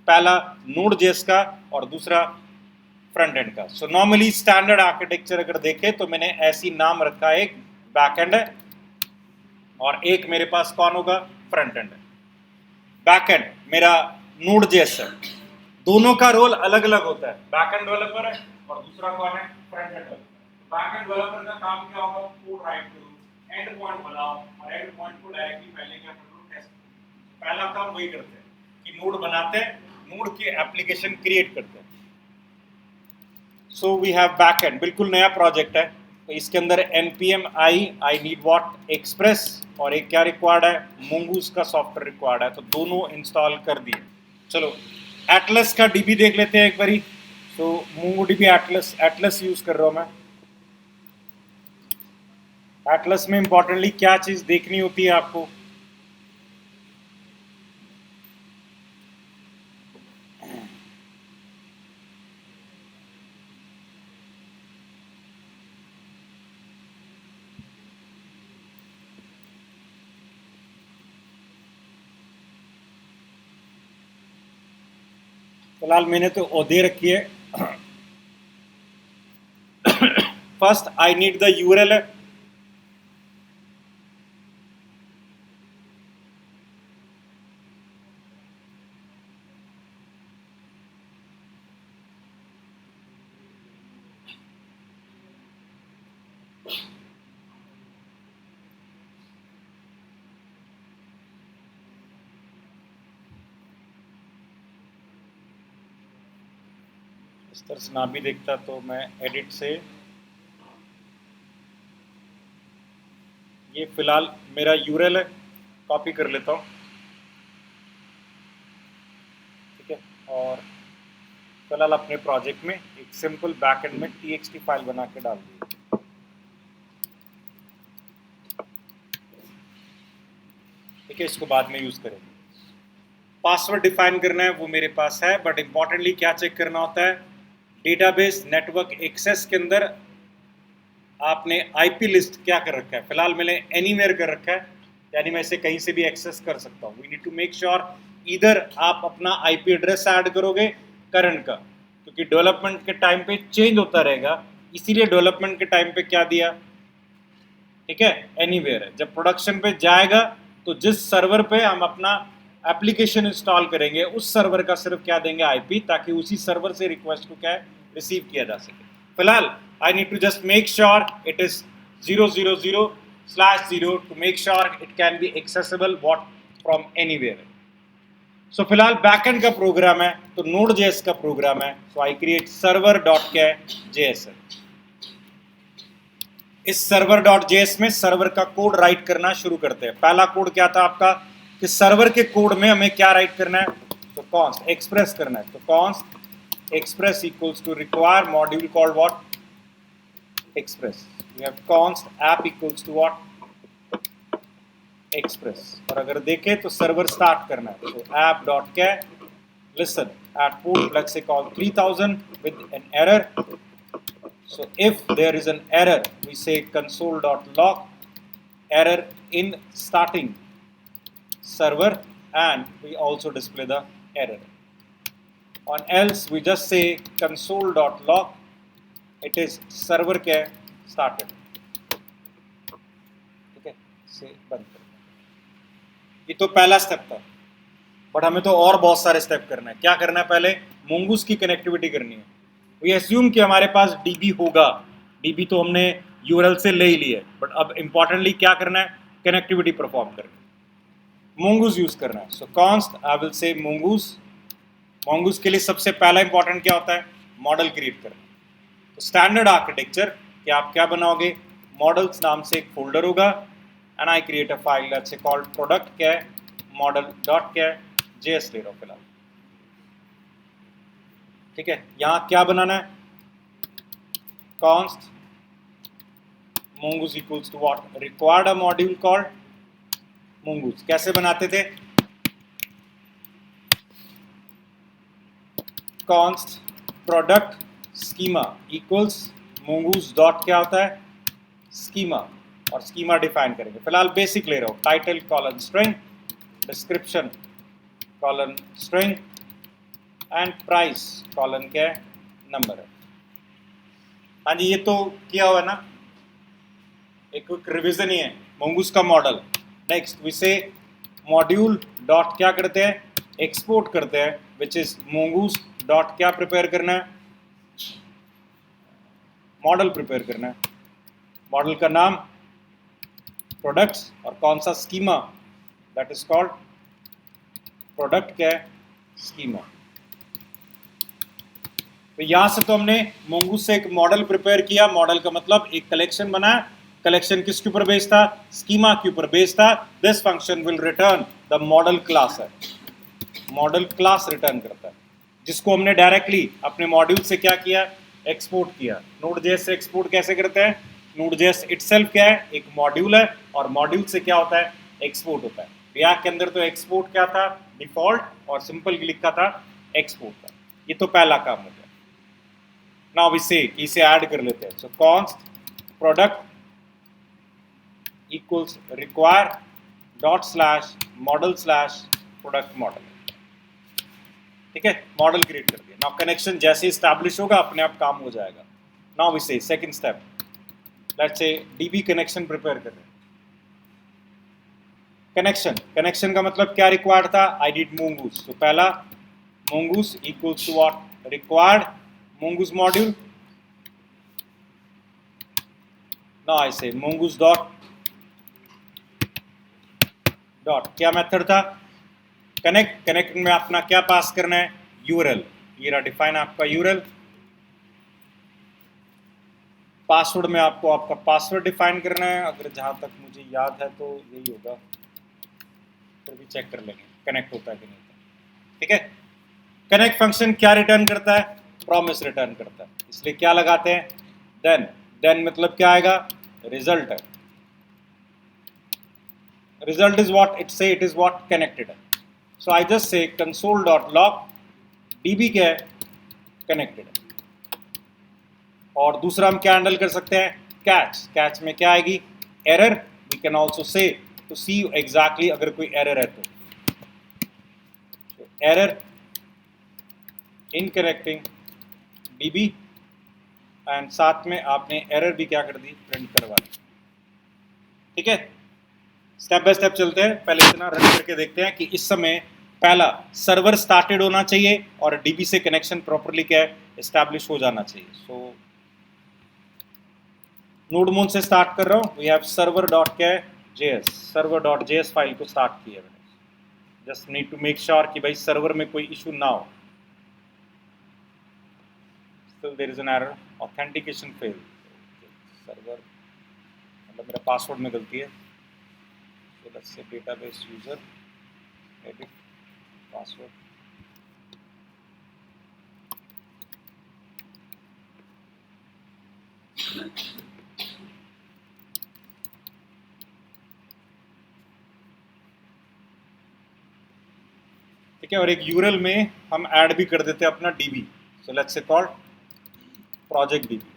पहला node JS का और दूसरा फ्रंट एंड का। सो नॉर्मली स्टैंडर्ड आर्किटेक्चर अगर देखें तो मैंने ऐसी नाम रखा है, एक बैक एंड है और एक मेरे पास कौन होगा, फ्रंट एंड है। बैक एंड मेरा नोड जेएस है, दोनों का रोल अलग अलग होता है, बैक एंड डेवलपर है और दूसरा कौन है, front end developer. Back end developer का काम क्या होगा, कोड राइट करो, एंड पॉइंट बनाओ और एंड पॉइंट को डायरेक्टली पहले क्या करो, टेस्ट। पहला काम वही करते हैं कि नोड बनाते हैं, नोड की एप्लीकेशन क्रिएट करते हैं। So we have backend, बिल्कुल नया प्रोजेक्ट है, तो इसके अंदर npm I need what express और एक क्या रिक्वायर्ड है, मोंगूस का सॉफ्टवेयर रिक्वायर्ड है, तो दोनों इंस्टॉल कर दिए। चलो एटलस का डीबी देख लेते हैं एक बारी। तो मोंगोडीबी एटलस यूज कर रहा हूं मैं। एटलस में इंपॉर्टेंटली क्या चीज देखनी होती है आपको, फिलहाल मैंने तो दे रखी है। First I need the URL है, इस तरह से ना भी देखता तो मैं एडिट से, ये फिलहाल मेरा यूआरएल है, कॉपी कर लेता हूँ, ठीक है। और फिलहाल अपने प्रोजेक्ट में एक सिंपल बैकएंड में txt फाइल बना के डाल दी, ठीक है। इसको बाद में यूज करेंगे। पासवर्ड डिफाइन करना है वो मेरे पास है, बट इंपॉर्टेंटली क्या चेक करना होता है, डेटाबेस नेटवर्क एक्सेस के अंदर आपने आईपी लिस्ट क्या कर रखा है। फिलहाल मैंने एनीवेयर कर रखा है, यानी मैं इसे कहीं से भी एक्सेस कर सकता हूँ। We need to make sure इधर आप अपना आईपी एड्रेस ऐड करोगे करंट का, क्योंकि डेवलपमेंट के टाइम पे चेंज होता रहेगा, इसीलिए डेवलपमेंट के टाइम पे क्या दिया, ठीक है, एनीवेयर है। जब प्रोडक्शन पे जाएगा तो जिस सर्वर पे हम अपना एप्लीकेशन इंस्टॉल करेंगे उस सर्वर का सिर्फ क्या देंगे, आईपी, ताकि उसी सर्वर से रिक्वेस्ट को क्या रिसीव किया जा सके। फिलहाल I need to just make sure it is 000/0 to make sure it can be accessible what from anywhere. So फिलहाल बैकएंड का प्रोग्राम है तो नोड जेएस का प्रोग्राम है, सो आई क्रिएट server.js। इस server.js में सर्वर का कोड राइट करना शुरू करते हैं। पहला कोड क्या था आपका, कि सर्वर के कोड में हमें क्या राइट करना है, तो const एक्सप्रेस करना है, तो const express equals to require module called what, express। we have const app equals to what, express। और अगर देखें तो सर्वर स्टार्ट करना है, तो app.get listen at port let's say call 3000 with an error। So if there is an error, we say console.log error in starting server, and we also display the error. On else we just say console.log it is server के started, ठीक है, से बंद कर। ये तो पहला step था, बट हमें तो और बहुत सारे स्टेप करना है। क्या करना है, पहले मोंगूस की कनेक्टिविटी करनी है। वी एज्यूम कि हमारे पास डीबी होगा, डीबी तो हमने यूआरएल से ले ही लिया, बट अब इंपॉर्टेंटली क्या करना है, कनेक्टिविटी परफॉर्म करनी है, मोंगूस यूज करना है। सो कॉन्स्ट आई विल से मोंगूस। मोंगूस के लिए सबसे पहला इंपॉर्टेंट क्या होता है, मॉडल क्रिएट करना। तो स्टैंडर्ड आर्किटेक्चर कि आप क्या बनाओगे, मॉडल्स नाम से एक फोल्डर होगा, and I create a file let's say called product क्या मॉडल डॉट क्या जेएस ले रहा हूं फिलहाल, ठीक है। यहां क्या बनाना है, const mongoose equals to what, required a module called mongoose। कैसे बनाते थे, const product schema equals mongoose dot क्या होता है, schema, और schema डिफाइन करेंगे। फिलहाल बेसिक ले रहा हूं, title colon string, description colon string, and price colon क्या है, नंबर है। हाँ जी, ये तो किया हुआ है ना, एक क्विक रिवीजन ही है मोंगूस का मॉडल। नेक्स्ट वी से मॉड्यूल डॉट क्या करते हैं, एक्सपोर्ट करते हैं, विच इज मोंगूस डॉट क्या प्रिपेयर करना है, मॉडल प्रिपेयर करना है। मॉडल का नाम प्रोडक्ट्स और कौन सा schema, that is called product क्या है, स्कीमा। तो यहां से तो हमने मोंगूस से एक मॉडल प्रिपेयर किया, मॉडल का मतलब एक कलेक्शन बनाया, कलेक्शन किसके ऊपर बेस्ड था, स्कीमा के ऊपर बेस्ड था। This function will return the model class है, मॉडल क्लास रिटर्न करता है, जिसको हमने डायरेक्टली अपने मॉड्यूल से क्या किया, एक्सपोर्ट किया। नोड.जेएस से एक्सपोर्ट कैसे करते हैं, नोड.जेएस इटसेल्फ क्या है, एक मॉड्यूल है, और मॉड्यूल से क्या होता है, एक्सपोर्ट होता है। रिएक्ट के अंदर तो एक्सपोर्ट क्या था, डिफॉल्ट, और सिंपल लिखा था एक्सपोर्ट था। ये तो पहला काम हो गया। नाउ वी से कि इसे ऐड कर लेते हैं। सो const product equals require dot slash model slash product model. ठीक है, मॉडल क्रिएट कर दिया। नाउ कनेक्शन जैसे इस्टेब्लिश होगा अपने आप काम हो जाएगा। नाउ वी से second step, let's say dB connection prepare कर रहे हैं। कनेक्शन का मतलब क्या रिक्वायर्ड था, आई नीड मोंगूस। तो पहला mongoose equals to what, required mongoose module. Now I say mongoose dot क्या मेथड था, कनेक्ट में अपना क्या पास करना है, यूआरएल। ये रहा डिफाइन आपका यूआरएल। पासवर्ड में आपको आपका पासवर्ड डिफाइन करना है, अगर जहां तक मुझे याद है तो यही होगा, फिर भी चेक कर लेंगे कनेक्ट होता है कि नहीं। ठीक है, कनेक्ट फंक्शन क्या रिटर्न करता है, प्रॉमिस रिटर्न करता है, इसलिए क्या लगाते हैं, देन मतलब क्या आएगा, रिजल्ट है। Result is what it say, it is what connected है। So I just say console dot log DB क्या है, कनेक्टेड है। और दूसरा हम क्या हैंडल कर सकते हैं, कैच में क्या आएगी, error. We can also say to see exactly अगर कोई एरर है तो error in connecting DB, and साथ में आपने एरर भी क्या कर दी, प्रिंट करवा दी। ठीक है, स्टेप बाय स्टेप चलते हैं। पहले इतना रन करके देखते हैं कि इस समय पहला सर्वर स्टार्टेड होना चाहिए और डीबी से कनेक्शन प्रॉपरली क्या है, एस्टैब्लिश हो जाना चाहिए। सो नोड मोड से स्टार्ट कर रहा हूँ। वी हैव सर्वर डॉट क्या है, JS, server dot JS file को स्टार्ट किया मैंने। Just need to make sure कि भाई सर्वर में कोई इशू ना हो। Still there is an error, authentication fail. Server मतलब मेरा पासवर्ड में गलती है। So let's say database user edit password. ठीक है, और एक यूआरएल में हम ऐड भी कर देते हैं अपना DB. So let's say called project DB.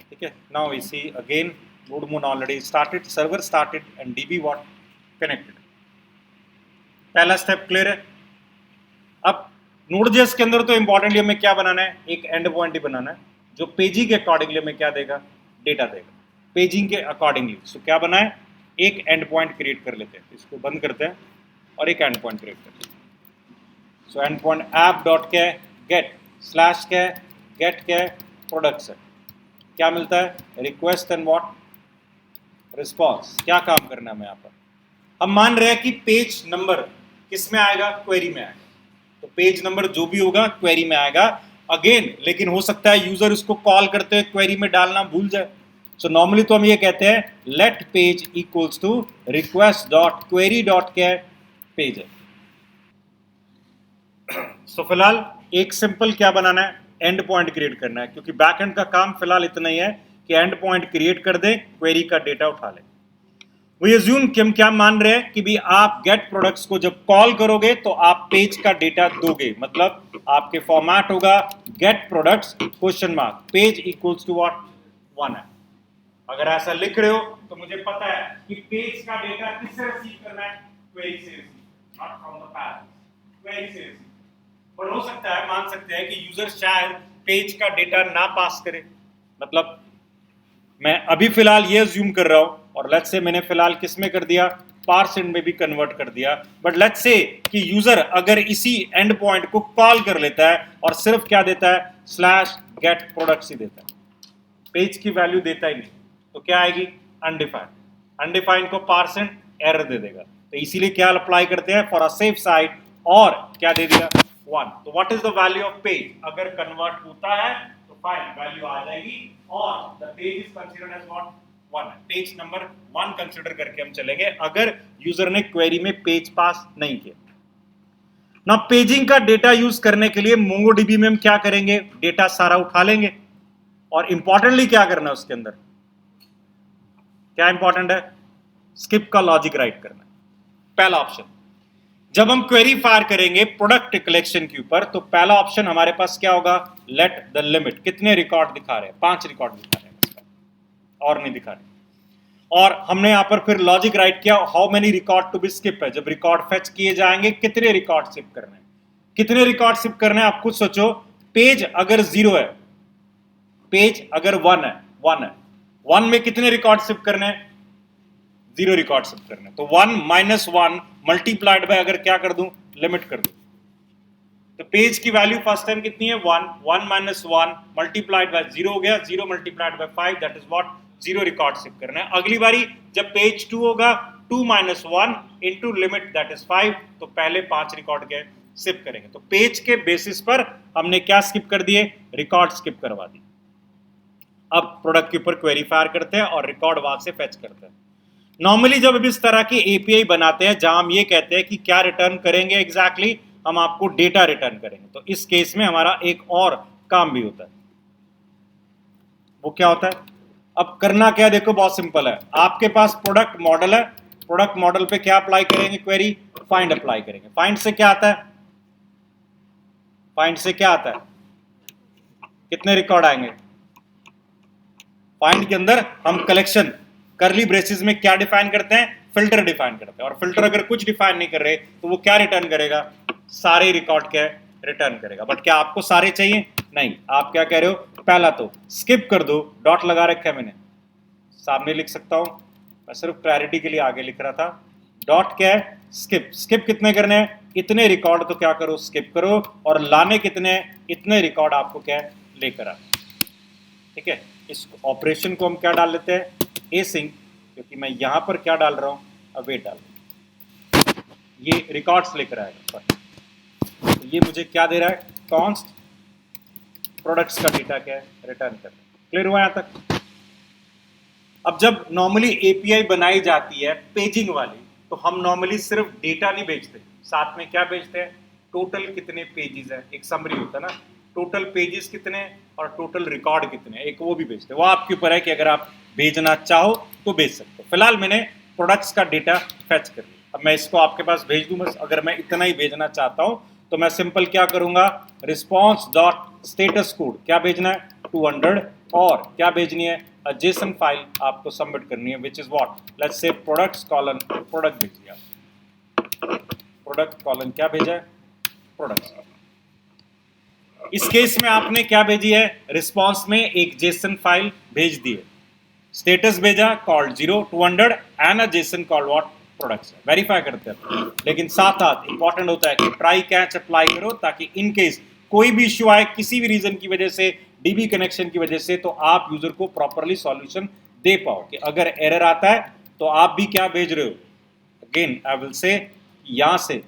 ठीक है, now we see again node mode already started, server started and DB what, connected. पहला स्टेप क्लियर है। अब नोड.जेएस के अंदर तो इंपॉर्टेंटली हमें क्या बनाना है, एक एंड पॉइंट ही बनाना है जो पेजिंग के अकॉर्डिंगली हमें क्या देगा, डेटा देगा, पेजिंग के अकॉर्डिंगली। सो क्या बनाए, एक एंड पॉइंट क्रिएट कर लेते हैं, इसको बंद करते हैं और एक एंड पॉइंट क्रिएट करते हैं। So and point app dot क्या है, गेट स्लैश क्या है, गेट क्या है, प्रोडक्ट्स है। क्या मिलता है, रिक्वेस्ट एंड व्हाट, रिस्पॉन्स। क्या काम करना है हमें यहाँ पर, हम मान रहे हैं कि पेज नंबर किस में आएगा, क्वेरी में आएगा। तो पेज नंबर जो भी होगा क्वेरी में आएगा अगेन, लेकिन हो सकता है यूजर इसको कॉल करते हुए क्वेरी में डालना भूल जाए। सो नॉर्मली तो हम ये कहते हैं let page equals to request dot query dot क्या पेज है। सो फिलहाल एक सिंपल क्या बनाना है, एंड पॉइंट क्रिएट करना है, क्योंकि बैक एंड का काम फिलहाल इतना ही है कि एंड पॉइंट क्रिएट कर दे, क्वेरी का डेटा उठा ले। वो अज्यूम कि हम क्या मान रहे हैं कि भी आप गेट प्रोडक्ट्स को जब कॉल करोगे तो आप पेज का डेटा दोगे, मतलब आपके फॉर्मेट होगा get products question mark page equals to what 1 है। अगर ऐसा लिख रहे हो तो मुझे पता है कि पेज का डेटा किससे रिसीव करना है, क्वेरी से receive, not from the parent, query से रिसीव। और हो सकता है, मान सकते हैं कि यूजर शायद पेज का डेटा ना पास करे। मतलब मैं अभी फिलहाल ये अज्यूम कर रहा हूं, और लेट्स से मैंने फिलहाल किस में कर दिया, पार्सेंट में भी कन्वर्ट कर दिया, बट लेट्स से कि यूजर अगर इसी एंड पॉइंट को कॉल कर लेता है और सिर्फ क्या देता है, स्लैश गेट प्रोडक्ट्स ही देता है, पेज की वैल्यू देता ही नहीं, तो क्या आएगी, अनडिफाइंड। अनडिफाइंड को पार्सेंट एरर दे देगा, तो इसीलिए क्या अप्लाई करते हैं, फॉर अ सेफ साइड, और क्या दे दिया, 1। तो what is the value of page, अगर कन्वर्ट होता है तो फाइन वैल्यू आ जाएगी, और the page is considered as what, 1। Page number 1 consider करके हम चलेंगे अगर यूजर ने क्वेरी में पेज पास नहीं किया। ना पेजिंग का डेटा यूज करने के लिए मोंगोडीबी में हम क्या करेंगे, डेटा सारा उठा लेंगे, और इंपॉर्टेंटली क्या करना है उसके अंदर, क्या इंपॉर्टेंट है, स्किप का लॉजिक राइट करना है, पहला ऑप्शन। जब हम क्वेरी फायर करेंगे प्रोडक्ट कलेक्शन के ऊपर, तो पहला ऑप्शन हमारे पास क्या होगा, लेट द लिमिट, कितने रिकॉर्ड दिखा रहे हैं, 5 रिकॉर्ड दिखा रहे हैं, और नहीं दिखा रहे। और हमने यहां पर फिर लॉजिक राइट किया, how many record to be skip है, जब रिकॉर्ड फेच किए जाएंगे कितने रिकॉर्ड स्किप करने हैं, कितने रिकॉर्ड स्किप करने हैं, आप खुद सोचो। पेज अगर 0 है, पेज अगर 1 है, 1 है, 1 में कितने रिकॉर्ड स्किप करने हैं, 0 रिकॉर्ड स्किप करने हैं, तो 1 - 1 मल्टीप्लाइड बाय, अगर क्या कर दूं, लिमिट कर दूं, तो पेज की वैल्यू फर्स्ट टाइम कितनी है, 1, 1 - 1 मल्टीप्लाइड बाय 0 हो गया, 0 multiplied by 5, that is what, 0 record skip करना है। अगली बारी जब पेज 2 होगा, 2 - 1 इनटू लिमिट दैट इज 5, तो पहले 5 रिकॉर्ड के स्किप करेंगे। तो पेज के बेसिस पर हमने क्या स्किप कर दिए, रिकॉर्ड स्किप करवा दी। अब प्रोडक्ट के ऊपर क्वेरी फायर करते हैं और रिकॉर्ड वहां से फेच करते हैं। नॉर्मली जब इस तरह की एपीआई बनाते हैं जहां हम ये कहते हैं कि क्या रिटर्न करेंगे एग्जैक्टली, हम आपको डेटा रिटर्न करेंगे, तो इस केस में हमारा एक और काम भी होता है। वो क्या होता है, अब करना क्या, देखो बहुत सिंपल है, आपके पास प्रोडक्ट मॉडल है, प्रोडक्ट मॉडल पे क्या अप्लाई करेंगे, क्वेरी फाइंड अप्लाई करेंगे। फाइंड से क्या आता है, फाइंड से क्या आता है, कितने रिकॉर्ड आएंगे, फाइंड के अंदर हम कलेक्शन करली ब्रेसेस में क्या डिफाइन करते हैं, फिल्टर डिफाइन करते हैं, और फिल्टर अगर कुछ डिफाइन नहीं कर रहे तो वो क्या रिटर्न करेगा, सारे रिकॉर्ड क्या रिटर्न करेगा। बट क्या आपको सारे चाहिए, नहीं, आप क्या कह रहे हो, पहला तो स्किप कर दो, डॉट लगा रखा है मैंने, सामने लिख सकता हूं, मैं सिर्फ क्लैरिटी के लिए आगे लिख रहा था, डॉट क्या है, स्किप। स्किप कितने करने हैं, इतने रिकॉर्ड, तो क्या करो, स्किप करो, और लाने कितने, इतने रिकॉर्ड आपको क्या लेकर आ, ठीक है। इस ऑपरेशन को हम क्या डाल लेते हैं, एसिंक, क्योंकि मैं यहां पर क्या डाल रहा हूं, अवेट डाल रहा हूं, ये रिकॉर्ड्स लेकर आएगा, तो ये मुझे क्या दे रहा है, कॉन्स्ट प्रोडक्ट्स का डेटा क्या है, रिटर्न कर रहा है। क्लियर हुआ यहां तक। अब जब नॉर्मली एपीआई बनाई जाती है पेजिंग वाली, तो हम नॉर्मली सिर्फ डेटा नहीं भेजते, साथ में क्या भेजते हैं, टोटल कितने पेजेस है, एक समरी होता है ना, टोटल पेजेस कितने और टोटल रिकॉर्ड कितने, एक वो भी भेजते हैं। वो आपके ऊपर है कि अगर आप भेजना चाहो तो भेज सकते हो। फिलहाल मैंने प्रोडक्ट्स का डेटा फेच कर लिया, अब मैं इसको आपके पास भेज दूं बस। अगर मैं इतना ही भेजना चाहता हूं तो मैं सिंपल क्या करूंगा, रिस्पॉन्स डॉट स्टेटस कोड क्या भेजना है, 200, और क्या भेजनी है, जेसन फाइल आपको सबमिट करनी है, which is what, let's say products colon, product भेज दिया, प्रोडक्ट कॉलन क्या भेजा है, प्रोडक्ट्स। इस केस में आपने क्या भेजी है, रिस्पॉन्स में एक जेसन फाइल भेज दी है, स्टेटस भेजा called 0 200 and a Jason called what, products. Verify करते हैं, लेकिन साथ साथ इंपॉर्टेंट होता है कि ट्राई कैच अप्लाई करो, ताकि इन केस कोई भी इश्यू आए किसी भी रीजन की वजह से, डीबी कनेक्शन की वजह से, तो आप यूजर को प्रॉपरली सॉल्यूशन दे पाओ, कि अगर एरर आता है तो आप भी क्या भेज रहे हो। अगेन आई विल से, यहां से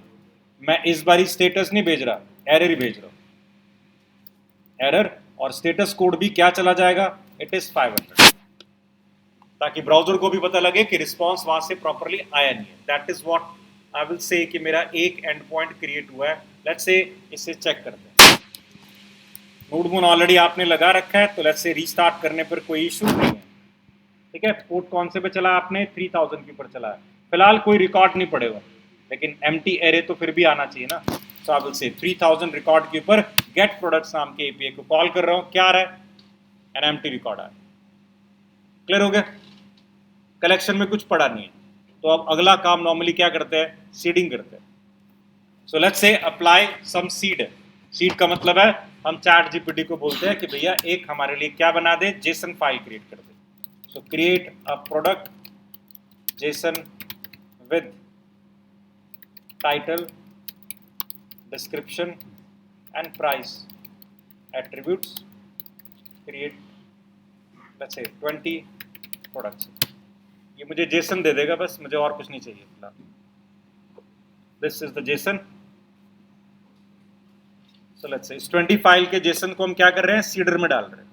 मैं इस बारी स्टेटस नहीं भेज रहा, एरर ही भेज रहा हूं, एरर, और स्टेटस कोड भी क्या चला जाएगा, इट इज 500, ताकि ब्राउजर को भी पता लगे कि रिस्पॉन्स वहां से प्रॉपरली आया नहीं है। That is what I will से कि मेरा एक एंड पॉइंट क्रिएट हुआ है। लेट्स से इसे चेक करते हैं, नोडमून ऑलरेडी आपने लगा रखा है, तो लेट्स से रीस्टार्ट करने पर कोई इशू नहीं है, ठीक है। पोर्ट कौन से पे चला आपने, 3000 के ऊपर चला है, फिलहाल कोई रिकॉर्ड नहीं पड़ेगा, लेकिन एम्प्टी एरे तो फिर भी आना चाहिए ना। सो आई विल से 3000 रिकॉर्ड के ऊपर गेट प्रोडक्ट्स नाम के एपीआई को कॉल कर रहा हूं, क्या आ रहा है, एन एम्प्टी रिकॉर्ड आ रहा है। क्लियर हो गया, कलेक्शन में कुछ पड़ा नहीं है। तो अब अगला काम नॉर्मली क्या करते हैं, सीडिंग करते हैं। So let's say apply some seed, seed का मतलब है हम चैट जीपीटी को बोलते हैं कि भैया एक हमारे लिए क्या बना दे, जेसन फाइल क्रिएट कर दे। So create a product JSON with title, description and price, attributes, create let's say 20 products. ये मुझे जेसन दे देगा, बस मुझे और कुछ नहीं चाहिए फिलहाल। This is the Jason. So let's से इस 20 फाइल के जेसन को हम क्या कर रहे हैं, सीडर में डाल रहे हैं।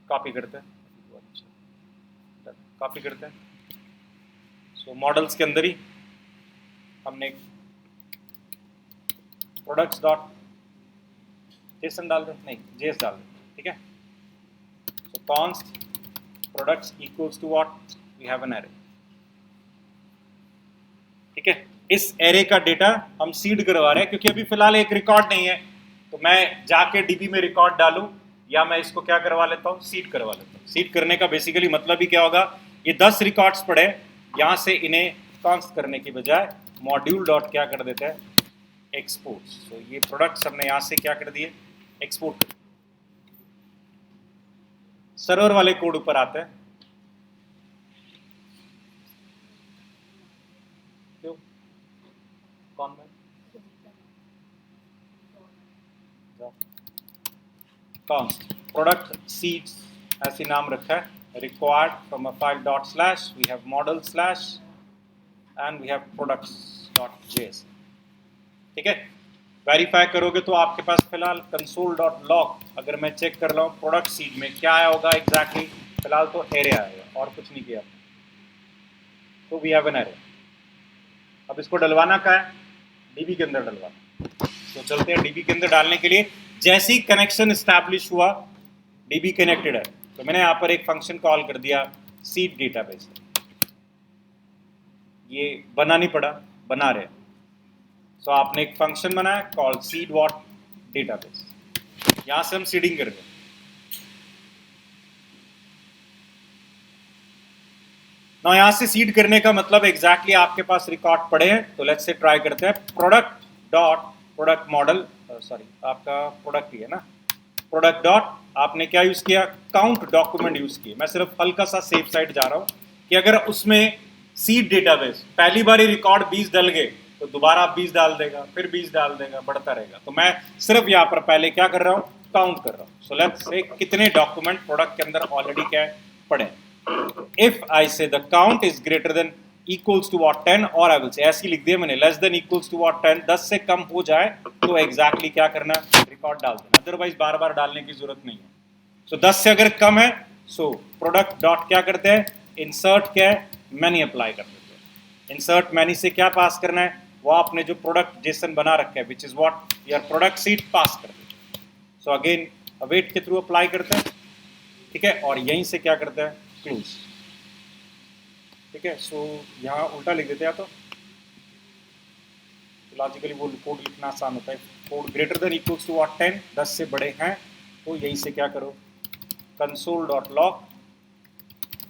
कॉपी करते हैं, कॉपी करते हैं। सो मॉडल्स के अंदर ही हमने प्रोडक्ट्स डॉट जेसन डाल दें, नहीं जेस डाल दें, ठीक है। So const products equals to what, we have an array, ठीक है। इस एरे का डेटा हम सीड करवा रहे हैं क्योंकि अभी फिलहाल एक रिकॉर्ड नहीं है, तो मैं जाके डीबी में रिकॉर्ड डालूं या मैं इसको क्या करवा लेता हूं, सीड करवा लेता हूं। सीड करने का बेसिकली मतलब ही क्या होगा, ये 10 रिकॉर्ड्स पड़े, यहां से इन्हें कॉन्स्ट करने की बजाय मॉड्यूल डॉट क्या कर देते हैं, एक्सपोर्ट। तो ये प्रोडक्ट्स हमने यहां से क्या कर दिए, एक्सपोर्ट कर। सर्वर वाले कोड ऊपर आते हैं, क्यों, कौन में कॉन्स्ट प्रोडक्ट सीड्स ऐसे नाम रखा है, required from a file dot slash, we have model slash and we have products dot JS, ठीक है। वेरीफाई करोगे तो आपके पास फिलहाल कंसोल डॉट लॉग, अगर मैं चेक कर रहा हूँ प्रोडक्ट सीड में क्या आया होगा एग्जैक्टली, फिलहाल तो एरे आएगा और कुछ नहीं किया, तो वी हैव एन एरे। अब इसको डलवाना क्या है, डीबी के अंदर डलवाना। तो चलते हैं डीबी के अंदर डालने के लिए। जैसे ही कनेक्शन स्टैब्लिश हुआ, डीबी कनेक्टेड है, तो मैंने यहाँ पर एक फंक्शन कॉल कर दिया सीड डेटाबेस। ये बना नहीं पड़ा, बना रहे। सो आपने एक फंक्शन बनाया कॉल सीड व्हाट डेटाबेस, यहां से हम सीडिंग कर रहे हैं। ना यहां से सीड करने का मतलब एग्जैक्टली आपके पास रिकॉर्ड पड़े हैं, तो लेट्स से ट्राई करते हैं। Product dot product model, sorry आपका प्रोडक्ट ही है ना, प्रोडक्ट डॉट आपने क्या यूज किया, काउंट डॉक्यूमेंट यूज किया। मैं सिर्फ हल्का सा सेफ साइड जा रहा हूं कि अगर उसमें सीड डेटाबेस पहली बार ही रिकॉर्ड 20 डल गए तो दोबारा 20 डाल देगा, फिर 20 डाल देगा, बढ़ता रहेगा। तो मैं सिर्फ यहाँ पर पहले क्या कर रहा हूँ, काउंट कर रहा हूँ। सो लेट्स से कितने डॉक्यूमेंट प्रोडक्ट के अंदर ऑलरेडी क्या पड़े। If I say the count is greater than equals to what 10, और आई विल से ऐसे लिख दिया मैंने, less than equals to what 10, 10 से कम हो जाए तो एग्जैक्टली क्या करना, रिकॉर्ड डाल देना, अदरवाइज बार बार डालने की जरूरत नहीं है। सो 10 से अगर कम है, सो प्रोडक्ट डॉट क्या करते हैं, इंसर्ट क्या है, मैनी अप्लाई कर देते हैं। इंसर्ट मैनी से क्या पास करना है, वो आपने जो प्रोडक्ट जेसन बना रखा है which is what your product seed, pass कर देते हैं। सो अगेन अवेट के थ्रू अप्लाई करते हैं, ठीक है, और यहीं से क्या करते हैं, क्लोज, ठीक है। सो यहाँ उल्टा लिख देते हैं, तो लॉजिकली वो कोड लिखना आसान होता है। Code greater than equals to what 10, 10 से बड़े हैं, तो यहीं से क्या करो, console dot log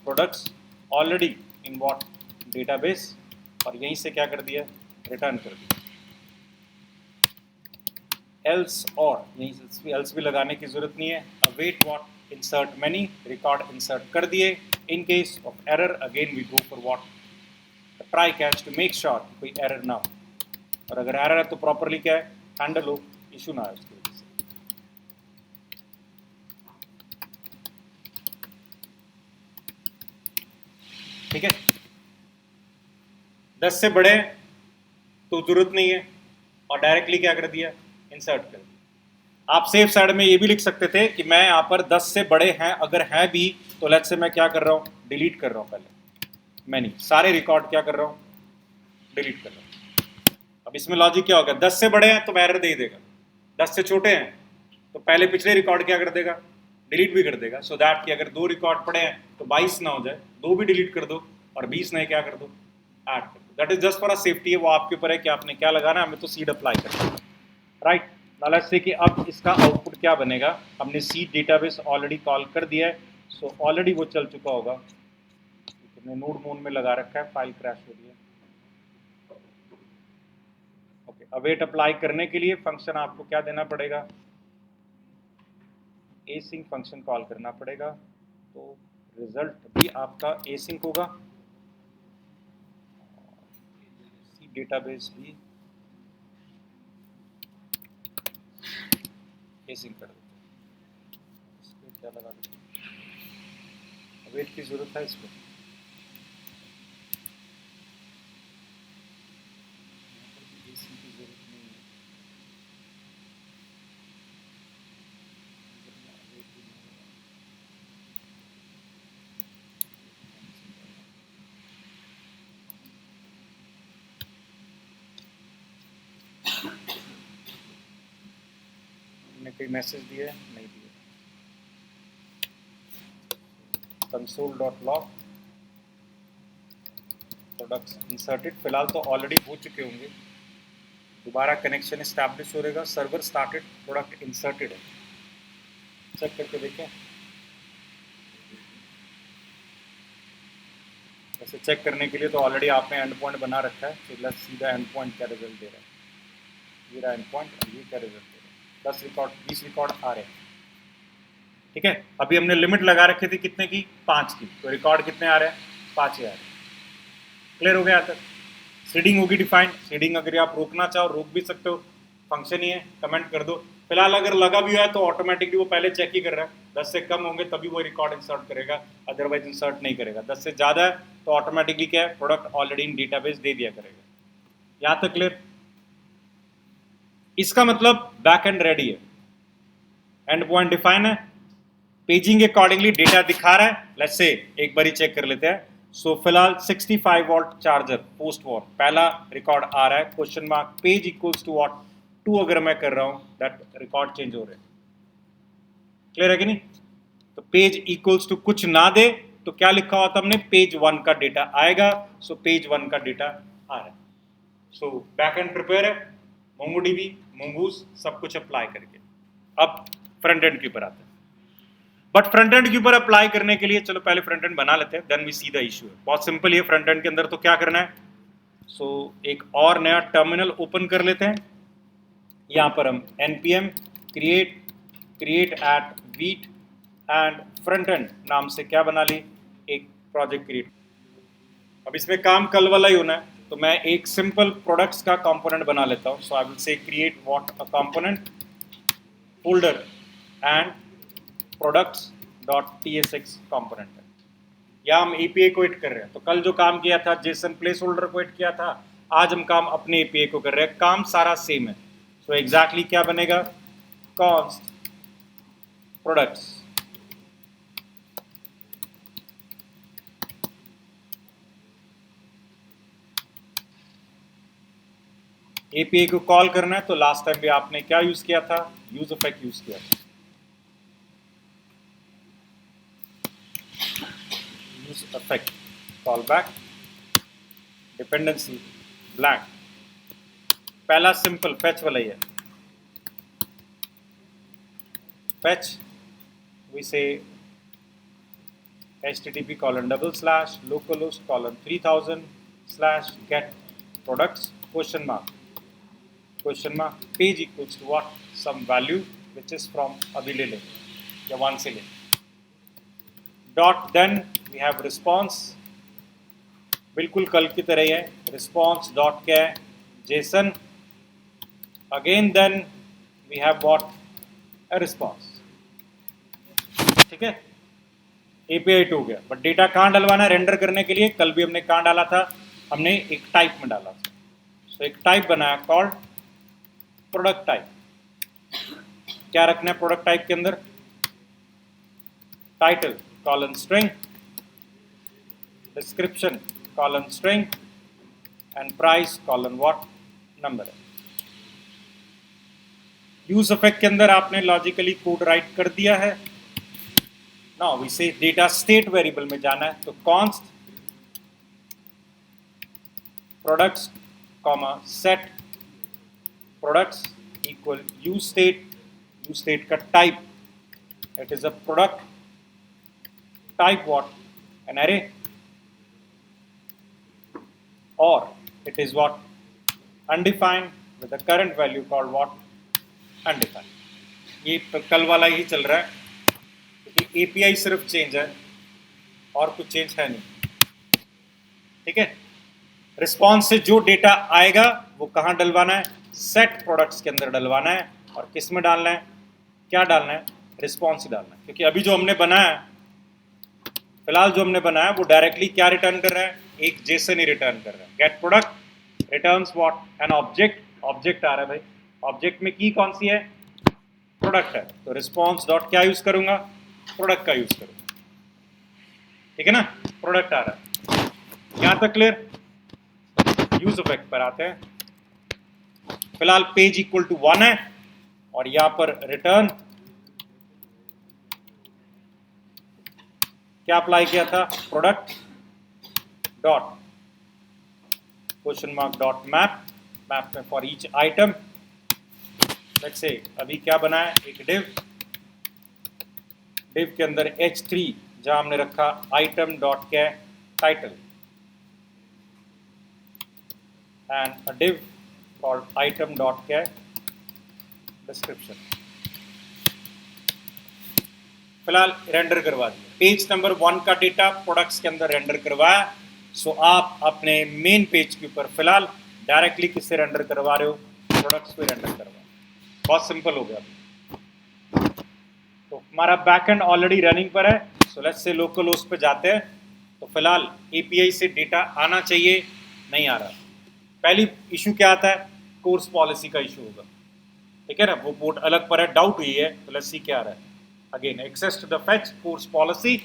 products already in what database, और यहीं से क्या कर दिया, रिटर्न कर दिया। एल्स, और यहीं से एल्स भी लगाने की जरूरत नहीं है। Await what insert many, record insert कर दिए। In case of error again we go for what try catch to make sure कोई एरर ना हो, और अगर एरर है तो प्रॉपरली क्या है, हैंडल हो, इशू ना आए उसकी वजह से। ठीक है, 10 से बड़े तो जरूरत नहीं है, और डायरेक्टली क्या कर दिया, इंसर्ट कर दिया। आप सेफ साइड में ये भी लिख सकते थे कि मैं यहाँ पर 10 से बड़े हैं, अगर हैं भी तो लेट्स से मैं क्या कर रहा हूँ, डिलीट कर रहा हूँ, पहले मैंने सारे रिकॉर्ड क्या कर रहा हूँ, डिलीट कर रहा हूँ। अब इसमें लॉजिक क्या होगा, 10 से बड़े हैं तो एरर दे देगा, 10 से छोटे हैं तो पहले पिछले रिकॉर्ड क्या कर देगा, डिलीट भी कर देगा। सो दैट कि अगर 2 रिकॉर्ड पड़े हैं तो 22 ना हो जाए, 2 भी डिलीट कर दो और 20 नए क्या कर दो, ऐड कर दो। That is just for a safety है, वो आपके ऊपर है कि आपने क्या लगाना है, हमें तो सीड अप्लाई करना है, राइट। लेट्स से कि अब इसका आउटपुट क्या बनेगा, हमने सीड डेटाबेस ऑलरेडी कॉल कर दिया है, सो ऑलरेडी वो चल चुका होगा। हमने नोड मोड में लगा रखा है, फाइल क्रैश हो रही है, ओके। अवेट अप्लाई करने के लिए फंक्शन आपको क्या देना पड़ेगा, एसिंक फंक्शन कॉल करना पड़ेगा, तो रिजल्ट भी आपका एसिंक होगा, सी डेटाबेस भी एसिंक कर देते हैं। इस पर क्या लगा देते हैं, अवेट की जरूरत है इसको, एसिंक की जरूरत नहीं है। हमने कोई मैसेज दिया है, नहीं दिया। console.log प्रोडक्ट्स इंसर्टेड, फिलहाल तो ऑलरेडी हो चुके होंगे, दोबारा कनेक्शन इस्टेब्लिश हो रहेगा, सर्वर स्टार्टेड, प्रोडक्ट इंसर्टेड है, चेक करके देखें। वैसे चेक करने के लिए तो ऑलरेडी आपने एंड पॉइंट बना रखा है, तो let's see the end point क्या रिजल्ट दे रहा है। ये रहा एंड पॉइंट और ये क्या रिजल्ट दे रहा है, 10 रिकॉर्ड 20 रिकॉर्ड आ रहे हैं। ठीक है, अभी हमने लिमिट लगा रखी थी कितने की, 5 की, तो रिकॉर्ड कितने आ रहे हैं, 5 ही आ रहे हैं। क्लियर हो गया? तक सीडिंग होगी डिफाइंड, सीडिंग अगर आप रोकना चाहो रोक भी सकते हो, फंक्शन ही है, कमेंट कर दो। फिलहाल अगर लगा भी हुआ है तो ऑटोमेटिकली वो पहले चेक ही कर रहा है, 10 से कम होंगे तभी वो रिकॉर्ड इंसर्ट करेगा, अदरवाइज इंसर्ट नहीं करेगा। 10 से ज़्यादा है तो ऑटोमेटिकली क्या है, प्रोडक्ट ऑलरेडी इन डेटाबेस दे दिया करेगा। यहाँ तक क्लियर? इसका मतलब बैक एंड रेडी है, एंड पॉइंट डिफाइन है, पेजिंग अकॉर्डिंगली डेटा दिखा रहा है। लेट्स से एक बारी चेक कर लेते हैं। सो फिलहाल 65 वॉल्ट चार्जर पोस्ट वॉर पहला रिकॉर्ड आ रहा है, question mark, page equals to what 2 अगर मैं कर रहा हूं, दैट रिकॉर्ड चेंज हो रहे हैं। क्लियर है कि नहीं? तो पेज इक्वल्स टू कुछ ना दे तो क्या लिखा हुआ था हमने, पेज 1 का डेटा आएगा, सो पेज 1 का डेटा आ रहा है। सो बैक एंड प्रिपेयर है, मोंगोडीबी, मोंगूस सब कुछ अप्लाई करके। अब फ्रंट एंड के ऊपर आते हैं, बट फ्रंट एंड के ऊपर अप्लाई करने के लिए चलो पहले फ्रंट एंड बना लेते हैं, then we see the issue. बहुत सिंपल है फ्रंट एंड के अंदर, तो क्या करना है, सो एक और नया टर्मिनल ओपन कर लेते हैं। यहां पर हम npm create at vite and front end नाम से क्या बना ली, एक प्रोजेक्ट क्रिएट। अब इसमें काम कल वाला ही होना है, तो मैं एक सिंपल प्रोडक्ट्स का कंपोनेंट बना लेता हूं। So I will say create what a component folder and products.tsx component है, या हम एपीआई को एड कर रहे हैं। तो कल जो काम किया था जेसन प्लेस होल्डर को एड किया था, आज हम काम अपने एपीआई को कर रहे हैं, काम सारा सेम है। सो एग्जैक्टली क्या बनेगा, कॉन्स्ट प्रोडक्ट्स एपीआई को कॉल करना है। तो लास्ट टाइम भी आपने क्या यूज किया था, यूज इफेक्ट यूज किया था, use effect callback dependency blank, पहला सिंपल fetch वाला ही है, fetch we say http://localhost:3000/get products question mark page equals to what, some value which is from अभी ले लें या 1 से लें, dot then we have response, बिल्कुल कल की तरह ही है, रिस्पॉन्स डॉट क्या है, JSON, again then we have what, a response. ठीक है, एपीआई टू गया, बट डेटा कहाँ डलवाना है रेंडर करने के लिए, कल भी हमने कहाँ डाला था, हमने एक टाइप में डाला था। सो एक टाइप बनाया कॉल्ड प्रोडक्ट टाइप। क्या रखना है प्रोडक्ट टाइप के अंदर, title colon string, description colon string and price colon what, number. Use effect के अंदर आपने लॉजिकली कोड राइट कर दिया है। Now we say data state variable में जाना है, तो const products comma set products equal use state का type, it is a product type what, an array, or it is what, undefined with the current value called what undefined. ये कल वाला ही चल रहा है क्योंकि API सिर्फ चेंज है और कुछ चेंज है नहीं, ठीक है। रिस्पॉन्स से जो डेटा आएगा वो कहाँ डलवाना है, सेट प्रोडक्ट्स के अंदर डलवाना है, और किस में डालना है, क्या डालना है, रिस्पॉन्स ही डालना है। क्योंकि अभी जो हमने बनाया, फिलहाल जो हमने बनाया वो डायरेक्टली क्या रिटर्न कर रहा है, एक जेसन ही रिटर्न कर रहा है। Get product returns what, an object, object आ रहा है भाई, ऑब्जेक्ट में की कौन सी है, प्रोडक्ट है, तो रिस्पॉन्स डॉट क्या यूज करूंगा, प्रोडक्ट का यूज करूंगा, ठीक है ना, प्रोडक्ट आ रहा है। यहां तक क्लियर। यूज इफेक्ट पर आते हैं। फिलहाल पेज इक्वल टू 1 है और यहां पर रिटर्न क्या अप्लाई किया था, product dot question mark dot map, map में for each item, let's say अभी क्या बना है, एक डिव, डिव के अंदर h3 जहां हमने रखा आइटम डॉट क्या title, and a div called item dot क्या डिस्क्रिप्शन। फिलहाल रेंडर करवा दिया, पेज नंबर 1 का डेटा प्रोडक्ट्स के अंदर रेंडर करवाया। सो आप अपने मेन पेज के ऊपर फिलहाल डायरेक्टली किससे रेंडर करवा रहे हो, प्रोडक्ट्स पे रेंडर करवा, बहुत सिंपल हो गया। तो हमारा बैकएंड ऑलरेडी रनिंग पर है। सो लेट्स से लोकल होस्ट पे जाते हैं। तो फिलहाल एपीआई से डेटा आना चाहिए, नहीं आ रहा। पहली इशू क्या आता है, कोर्स पॉलिसी का इशू होगा, ठीक है ना, वो पोर्ट अलग पर है, डाउट हुई है, तो लेट्स सी क्या आ रहा है। Again access to the fetch CORS policy,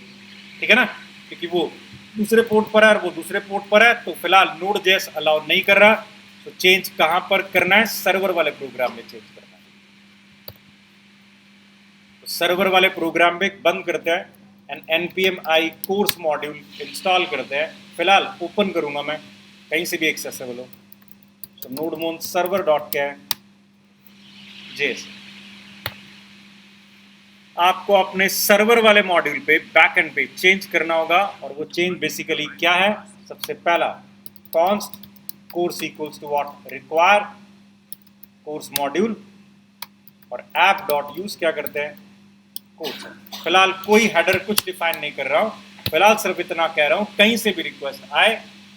ठीक है ना, क्योंकि वो दूसरे पोर्ट पर है और वो दूसरे पोर्ट पर है, तो फिलहाल नोड जेएस अलाउ नहीं कर रहा। तो चेंज कहां पर करना है, सर्वर वाले प्रोग्राम में चेंज करना है। तो सर्वर वाले प्रोग्राम में बंद करते हैं and npm i course module install करते हैं। फिलहाल ओपन करूंगा मैं, कहीं से भी एक्सेसिबल हो। तो नोडमोन सर्वर डॉट क्या है जेएस, आपको अपने सर्वर वाले मॉड्यूल पे बैकएंड पे चेंज करना होगा। और वो चेंज बेसिकली क्या है, सबसे पहला const course equals to what require course module, और ऐप डॉट यूज क्या करते हैं, कोर्स। फिलहाल कोई हेडर कुछ डिफाइन नहीं कर रहा हूं, फिलहाल सिर्फ इतना कह रहा हूं कहीं से भी रिक्वेस्ट आए,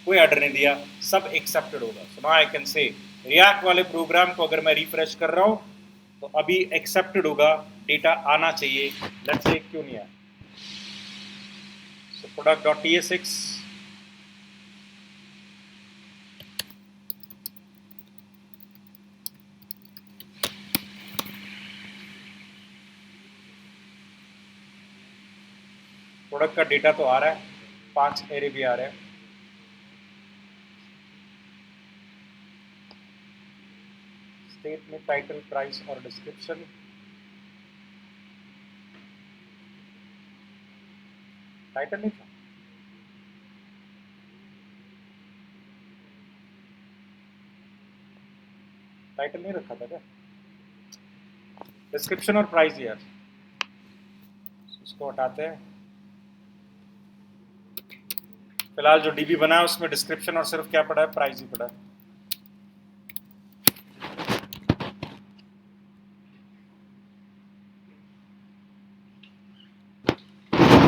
कोई हेडर नहीं दिया, सब एक्सेप्टेड होगा। So now I can say react वाले प्रोग्राम को अगर मैं रिफ्रेश कर रहा हूं तो अभी एक्सेप्टेड होगा, डेटा आना चाहिए। लेट्स से क्यों नहीं आया, so product dot tsx, product का डेटा तो आ रहा है, 5 एरे भी आ रहे हैं। स्टेट में टाइटल प्राइस और डिस्क्रिप्शन, टाइटल नहीं था, टाइटल नहीं रखा था क्या, डिस्क्रिप्शन और प्राइस यार, इसको हटाते हैं। फिलहाल जो डीबी बना है उसमें डिस्क्रिप्शन और सिर्फ क्या पड़ा है, प्राइस ही पड़ा है।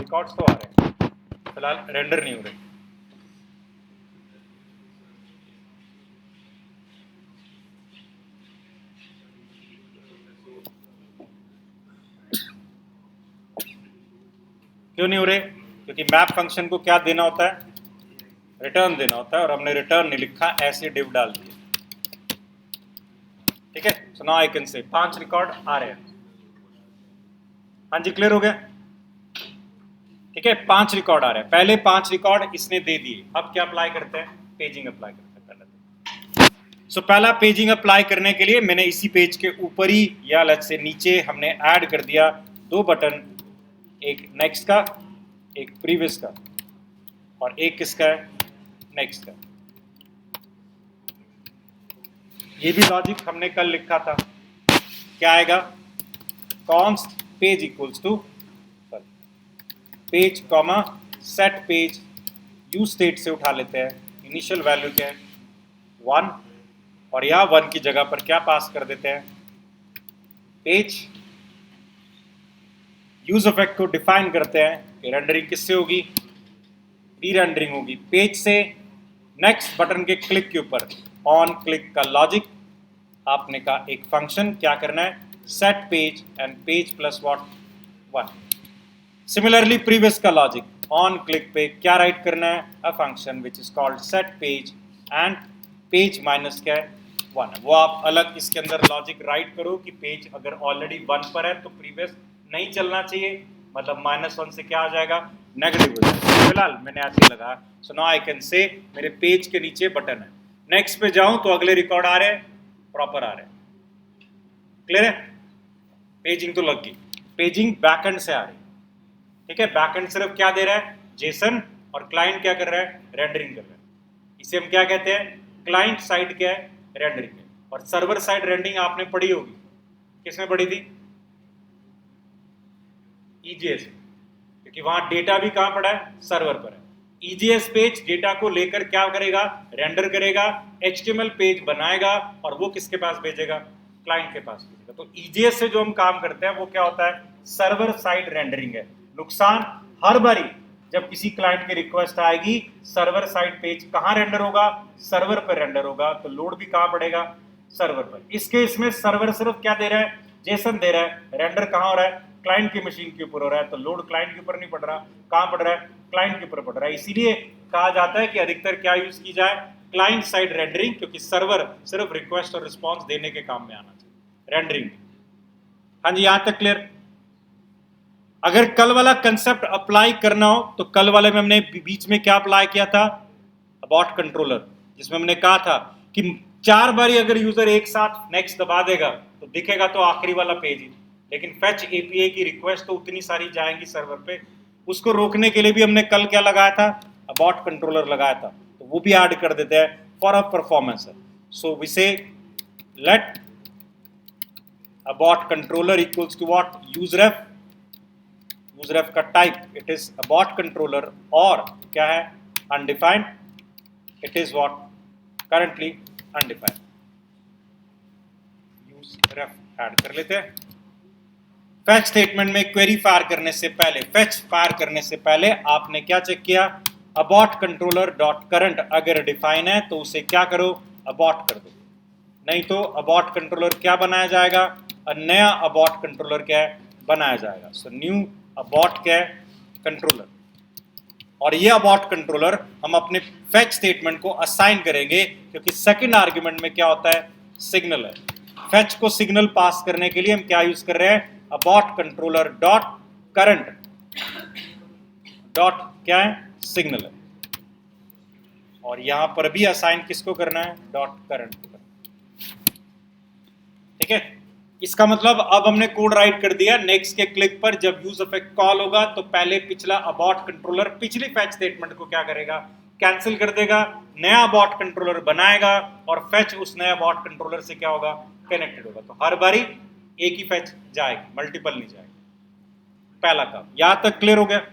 रिकॉर्ड्स तो आ रहे हैं, फिलहाल रेंडर नहीं हो रहे। क्यों नहीं हो रहे, क्योंकि मैप फंक्शन को क्या देना होता है, रिटर्न देना होता है, और हमने रिटर्न नहीं लिखा, ऐसे डिव डाल दिए, ठीक है। So now I can say 5 record आ रहे हैं। हाँ जी, क्लियर हो गया, ठीक है। 5 रिकॉर्ड आ रहे हैं, पहले 5 रिकॉर्ड इसने दे दिए। अब क्या अप्लाई करते हैं, पेजिंग अप्लाई करते हैं पहले। सो पहला पेजिंग अप्लाई करने के लिए मैंने इसी पेज के ऊपर ही या लेट्स से नीचे हमने ऐड कर दिया 2 बटन, एक नेक्स्ट का, एक प्रीवियस का, और एक किसका है, नेक्स्ट का। ये भी लॉजिक हमने कल लिखा था, क्या आएगा, const page equals to page comma set page, use state से उठा लेते हैं, इनिशियल वैल्यू क्या है 1, और यहाँ 1 की जगह पर क्या पास कर देते हैं, पेज। यूज इफेक्ट को डिफाइन करते हैं कि रेंडरिंग किससे होगी, री रेंडरिंग होगी पेज से। नेक्स्ट बटन के क्लिक के ऊपर ऑन क्लिक का लॉजिक, आपने कहा एक फंक्शन क्या करना है, set page and page plus what 1। Similarly previous का लॉजिक, ऑन क्लिक पे क्या राइट करना है, a function which is called set page and page minus क्या है 1। वो आप अलग इसके अंदर लॉजिक राइट करो कि पेज अगर ऑलरेडी 1 पर है तो प्रीवियस नहीं चलना चाहिए, मतलब -1 से क्या आ जाएगा, नेगेटिव हो जाएगा। फिलहाल मैंने ऐसे लगा, so now I can say मेरे पेज के नीचे बटन है, नेक्स्ट पे जाऊं तो अगले रिकॉर्ड आ रहे हैं, प्रॉपर आ रहे हैं, क्लियर है। पेजिंग तो लग गई, पेजिंग बैकएंड से आ रही, ठीक है। बैकएंड सिर्फ क्या दे रहा है, जेसन, और क्लाइंट क्या कर रहा है, रेंडरिंग कर रहा है। इसे हम क्या कहते हैं, क्लाइंट साइड क्या है, रेंडरिंग है। और सर्वर साइड रेंडरिंग आपने पढ़ी होगी, किसमें पढ़ी थी, ईजीएस, क्योंकि वहां डेटा भी कहां पड़ा है, सर्वर पर है। ईजीएस पेज डेटा को लेकर क्या करेगा, रेंडर करेगा, एचटीएमएल पेज बनाएगा और वो किसके पास भेजेगा, क्लाइंट के पास भेजेगा। तो ईजीएस से जो हम काम करते हैं वो क्या होता है, सर्वर साइड रेंडरिंग है। नुकसान, हर बारी जब किसी क्लाइंट की रिक्वेस्ट आएगी, सर्वर साइड पेज कहां रेंडर होगा, सर्वर पर रेंडर होगा, तो लोड भी कहां पड़ेगा, सर्वर पर। इसके इसमें सर्वर सिर्फ क्या दे रहा है, जेसन दे रहा है, रेंडर कहां हो रहा है, क्लाइंट की मशीन के ऊपर हो रहा है, तो लोड क्लाइंट के ऊपर नहीं पड़ रहा, कहां पड़ रहा है, क्लाइंट के ऊपर पड़ रहा है। इसीलिए कहा जाता है कि अधिकतर क्या यूज की जाए, क्लाइंट साइड रेंडरिंग, क्योंकि सर्वर सिर्फ रिक्वेस्ट और रिस्पॉन्स देने के काम में आना चाहिए, रेंडरिंग। हाँ जी, यहां तक क्लियर। अगर कल वाला कंसेप्ट अप्लाई करना हो तो कल वाले में हमने बीच में क्या अप्लाई किया था, अबॉट कंट्रोलर, जिसमें हमने कहा था कि 4 बारी अगर यूजर एक साथ नेक्स्ट दबा देगा तो दिखेगा तो आखिरी वाला पेज ही, लेकिन फेच एपीआई की रिक्वेस्ट तो उतनी सारी जाएंगी सर्वर पे। उसको रोकने के लिए भी हमने कल क्या लगाया था, अबॉट कंट्रोलर लगाया था, तो वो भी ऐड कर देते हैं for a performance. So we say let abort controller equals to what, use ref, use ref का type it is abort controller, और क्या है, undefined, it is what, currently undefined. Use ref add कर लेते हैं। फैच स्टेटमेंट में क्वेरी फायर करने से पहले, फैच फायर करने से पहले आपने क्या चेक किया, अबॉट कंट्रोलर डॉट करंट अगर डिफाइन है तो उसे क्या करो, अबॉट कर दो, नहीं तो अबॉट कंट्रोलर क्या बनाया जाएगा, नया अबॉट कंट्रोलर क्या है बनाया जाएगा। सो न्यू अबॉट क्या है, कंट्रोलर। और ये अबॉट कंट्रोलर हम अपने फैच स्टेटमेंट को असाइन करेंगे, क्योंकि सेकंड आर्ग्यूमेंट में क्या होता है, सिग्नल है। फैच को सिग्नल पास करने के लिए हम क्या यूज कर रहे हैं, abort controller dot current dot क्या है, सिग्नल है। और यहां पर भी असाइन किसको करना है, डॉट करंट को करना, ठीक है। इसका मतलब अब हमने कोड राइट कर दिया, नेक्स्ट के क्लिक पर जब यूज इफेक्ट कॉल होगा तो पहले पिछला अबॉट कंट्रोलर पिछली फैच स्टेटमेंट को क्या करेगा, कैंसिल कर देगा, नया अबॉट कंट्रोलर बनाएगा और फैच उस नया अबॉट कंट्रोलर से क्या होगा, कनेक्टेड होगा। तो हर बारी एक ही फैच जाएगी, मल्टीपल नहीं जाएगी। पहला काम यहां तक क्लियर हो गया।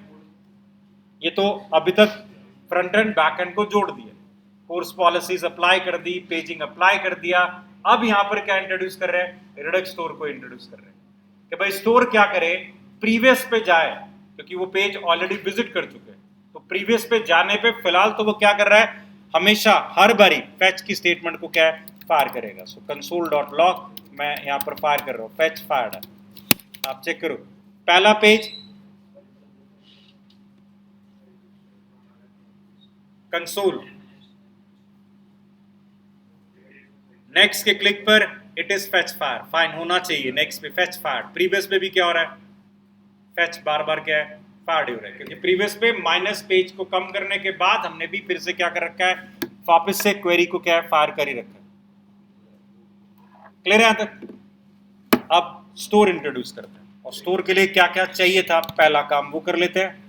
ये तो अभी तक फ्रंट एंड बैक एंड को जोड़ दिया, कोर्स पॉलिसीज अप्लाई कर दी, पेजिंग अप्लाई कर दिया। अब यहां पर क्या इंट्रोड्यूस कर रहे हैं, रिडक्स स्टोर को इंट्रोड्यूस कर रहे हैं कि भाई स्टोर क्या करे, प्रीवियस पे जाए, क्योंकि वो पेज ऑलरेडी विजिट कर चुके हैं। तो प्रीवियस पे जाने पे फिलहाल तो वो क्या कर रहा है, हमेशा हर बारी फैच की स्टेटमेंट को क्या फायर करेगा। सो कंसोल डॉट लॉग, मैं यहां पर फायर कर रहा हूं, फैच फायर्ड है, आप चेक करो। पहला पेज कंसोल, नेक्स्ट के क्लिक पर it is fetch fire, fine होना चाहिए, नेक्स्ट पे फेच फायर। प्रीवियस पे भी क्या हो रहा है, फेच बार बार क्या है, फायर हो रहा है, क्योंकि प्रीवियस पे माइनस पेज को कम करने के बाद हमने भी फिर से क्या कर रखा है, वापस से क्वेरी को क्या है, फायर कर ही रखा है। क्लियर है यहां तक। अब स्टोर इंट्रोड्यूस करते हैं, और स्टोर के लिए क्या क्या चाहिए था, पहला काम वो कर लेते हैं।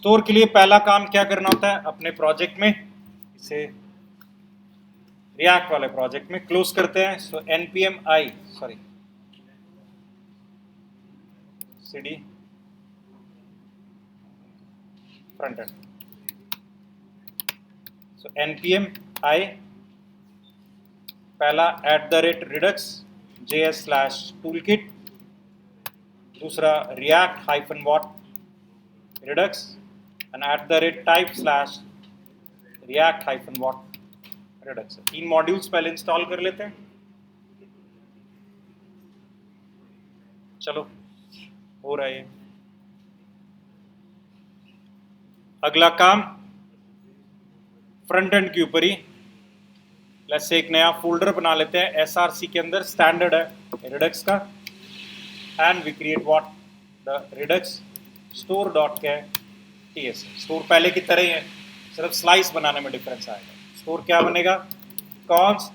स्टोर के लिए पहला काम क्या करना होता है, अपने प्रोजेक्ट में इसे रिएक्ट वाले प्रोजेक्ट में क्लोज करते हैं। सो npm i cd front end. So npm i पहला @redux js/toolkit, दूसरा react-what redux and @type/react-what redux। तीन मॉड्यूल्स पहले इंस्टॉल कर लेते हैं। चलो हो रहा है। अगला काम फ्रंट एंड के ऊपर ही लेट्स से एक नया फोल्डर बना लेते हैं src के अंदर, स्टैंडर्ड है redux का, and we create what the redux store.ts। Store पहले की तरह ही है, सिर्फ स्लाइस बनाने में डिफरेंस आएगा। स्टोर क्या बनेगा, const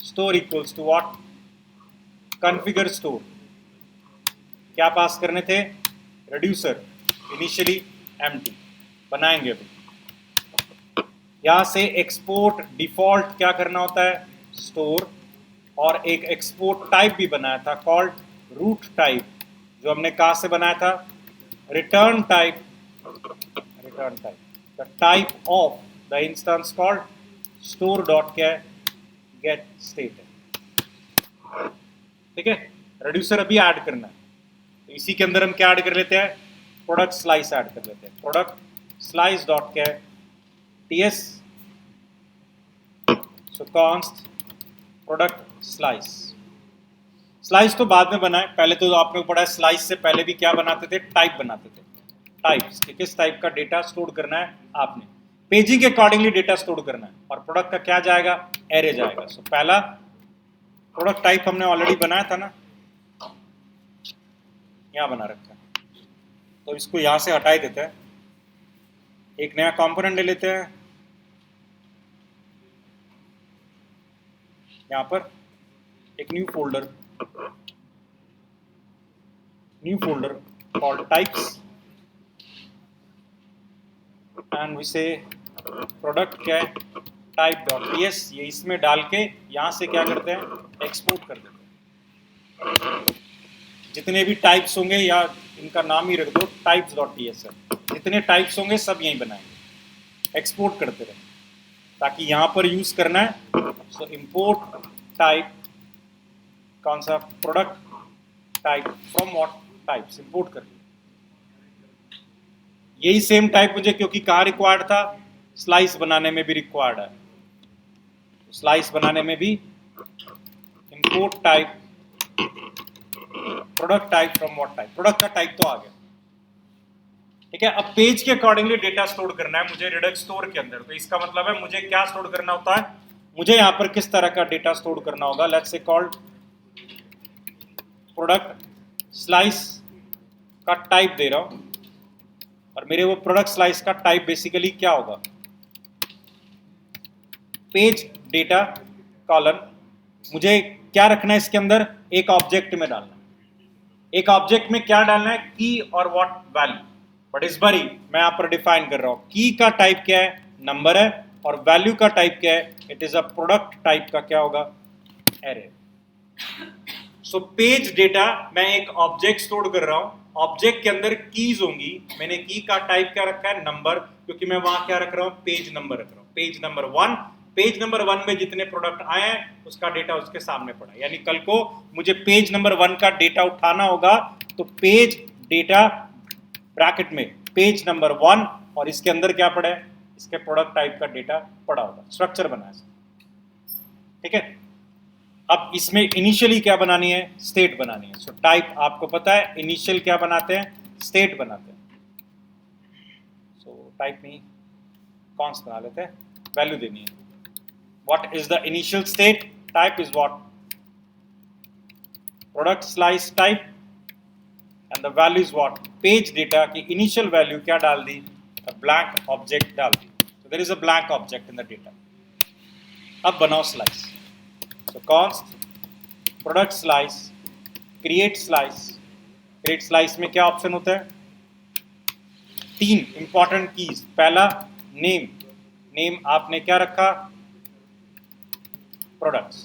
store equals to what, configure store. क्या पास करने थे, reducer इनिशियली एम्प्टी बनाएंगे अभी। यहां से एक्सपोर्ट डिफॉल्ट क्या करना होता है, स्टोर, और एक एक्सपोर्ट टाइप भी बनाया था कॉल्ड रूट टाइप, जो हमने कहां से बनाया था, return type the type of the instance called store dot क्या है, गेट स्टेट है। ठीक है, रेड्यूसर अभी ऐड करना है, तो इसी के अंदर हम क्या ऐड कर लेते हैं, प्रोडक्ट स्लाइस ऐड कर लेते हैं। प्रोडक्ट स्लाइस डॉट क्या है, ts। सो const प्रोडक्ट स्लाइस तो बाद में बनाए, पहले तो आपने पढ़ा है स्लाइस से पहले भी क्या बनाते थे, टाइप बनाते थे। टाइप्स कि किस टाइप का डेटा स्टोर करना है आपने, पेजिंग के अकॉर्डिंगली डेटा स्टोर करना है, और प्रोडक्ट का क्या जाएगा, एरे जाएगा। सो पहला प्रोडक्ट टाइप हमने ऑलरेडी बनाया था ना, यहाँ बना रखा है, तो इसको यहाँ से हटा देते हैं, एक नया कंपोनेंट ले लेते हैं, यहाँ पर एक new folder called types and we say product क्या है, type.ts। ये इसमें डाल के यहाँ से क्या करते हैं, एक्सपोर्ट कर देते हैं। जितने भी टाइप्स होंगे या इनका नाम ही रख दो types.ts है, जितने टाइप्स होंगे सब यहीं बनाएंगे, एक्सपोर्ट करते रहे ताकि यहाँ पर यूज करना है। सो इंपोर्ट टाइप, कौन सा, product type from what types, import कर लिया। यही सेम टाइप मुझे क्योंकि कहाँ रिक्वायर्ड था, स्लाइस बनाने में भी रिक्वायर्ड है, स्लाइस बनाने में भी import type product type from what type, product का टाइप तो आ गया। ठीक है, अब पेज के अकॉर्डिंगली डेटा स्टोर करना है मुझे रिडक्स स्टोर के अंदर, तो इसका मतलब है मुझे क्या स्टोर करना होता है, मुझे यहाँ पर किस तरह का डेटा स्टोर करना होगा। Let's say called product slice का टाइप दे रहा हूं, और मेरे वो प्रोडक्ट स्लाइस का टाइप बेसिकली क्या होगा, पेज डेटा कॉलम। मुझे क्या रखना है इसके अंदर, एक ऑब्जेक्ट में डालना है, एक ऑब्जेक्ट में क्या डालना है, की और व्हाट वैल्यू। बट इस बार मैं यहाँ पर डिफाइन कर रहा हूं, की का टाइप क्या है, नंबर है, और वैल्यू का टाइप क्या है, it is a product type का क्या होगा, एरे। सो पेज डेटा मैं एक ऑब्जेक्ट स्टोर कर रहा हूं, ऑब्जेक्ट के अंदर कीज होंगी, मैंने की का टाइप क्या रखा है, नंबर, क्योंकि मैं वहां क्या रख रहा हूं, पेज नंबर रख रहा हूं, पेज नंबर 1। पेज नंबर 1 में जितने प्रोडक्ट आए हैं उसका डेटा उसके सामने पड़ा, यानी कल को मुझे पेज नंबर 1 का डेटा उठाना होगा तो पेज डेटा ब्रैकेट में पेज नंबर 1 और इसके अंदर क्या पड़ा है, इसके प्रोडक्ट टाइप का डेटा पड़ा होगा, स्ट्रक्चर बना है। ठीक है, अब इसमें इनिशियली क्या बनानी है, स्टेट बनानी है। सो टाइप आपको पता है, इनिशियल क्या बनाते हैं, स्टेट बनाते हैं। सो टाइप में कॉन्स्ट बना लेते हैं, वैल्यू देनी है। What is the initial state, type is what, product slice type, and the value is what, page data की इनिशियल वैल्यू क्या डाल दी, ब्लैंक ऑब्जेक्ट डाल दी। So there is a blank object in the data. अब बनाओ slice. So const product slice create slice में क्या ऑप्शन होता है, तीन इंपॉर्टेंट कीज, पहला नेम, नेम आपने क्या रखा, प्रोडक्ट्स।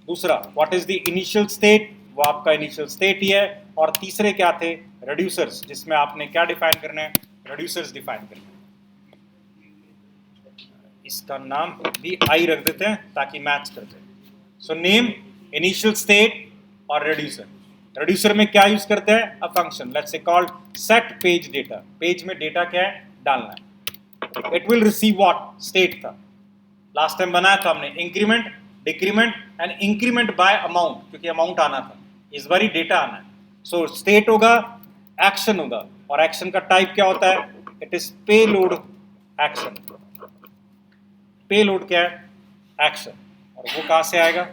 दूसरा what is the initial state, वो आपका इनिशियल स्टेट ही है। और तीसरे क्या थे, रेड्यूसर्स, जिसमें आपने क्या डिफाइन करना है, रेड्यूसर्स डिफाइन करना है। इसका नाम भी आई रख देते हैं ताकि मैच कर जाए। सो नेम, इनिशियल स्टेट और रेड्यूसर। रेड्यूसर में क्या यूज करते हैं, a function let's say called set page data. Page में डेटा क्या है, डालना है। It will receive what, state था, लास्ट टाइम बनाया था हमने, increment, decrement and increment bye amount, क्योंकि अमाउंट आना था, इस बार ही डेटा आना है। सो स्टेट होगा, एक्शन होगा, और एक्शन का टाइप क्या होता है, it is payload action. Payload क्या है, एक्शन, और वो कहां से आएगा,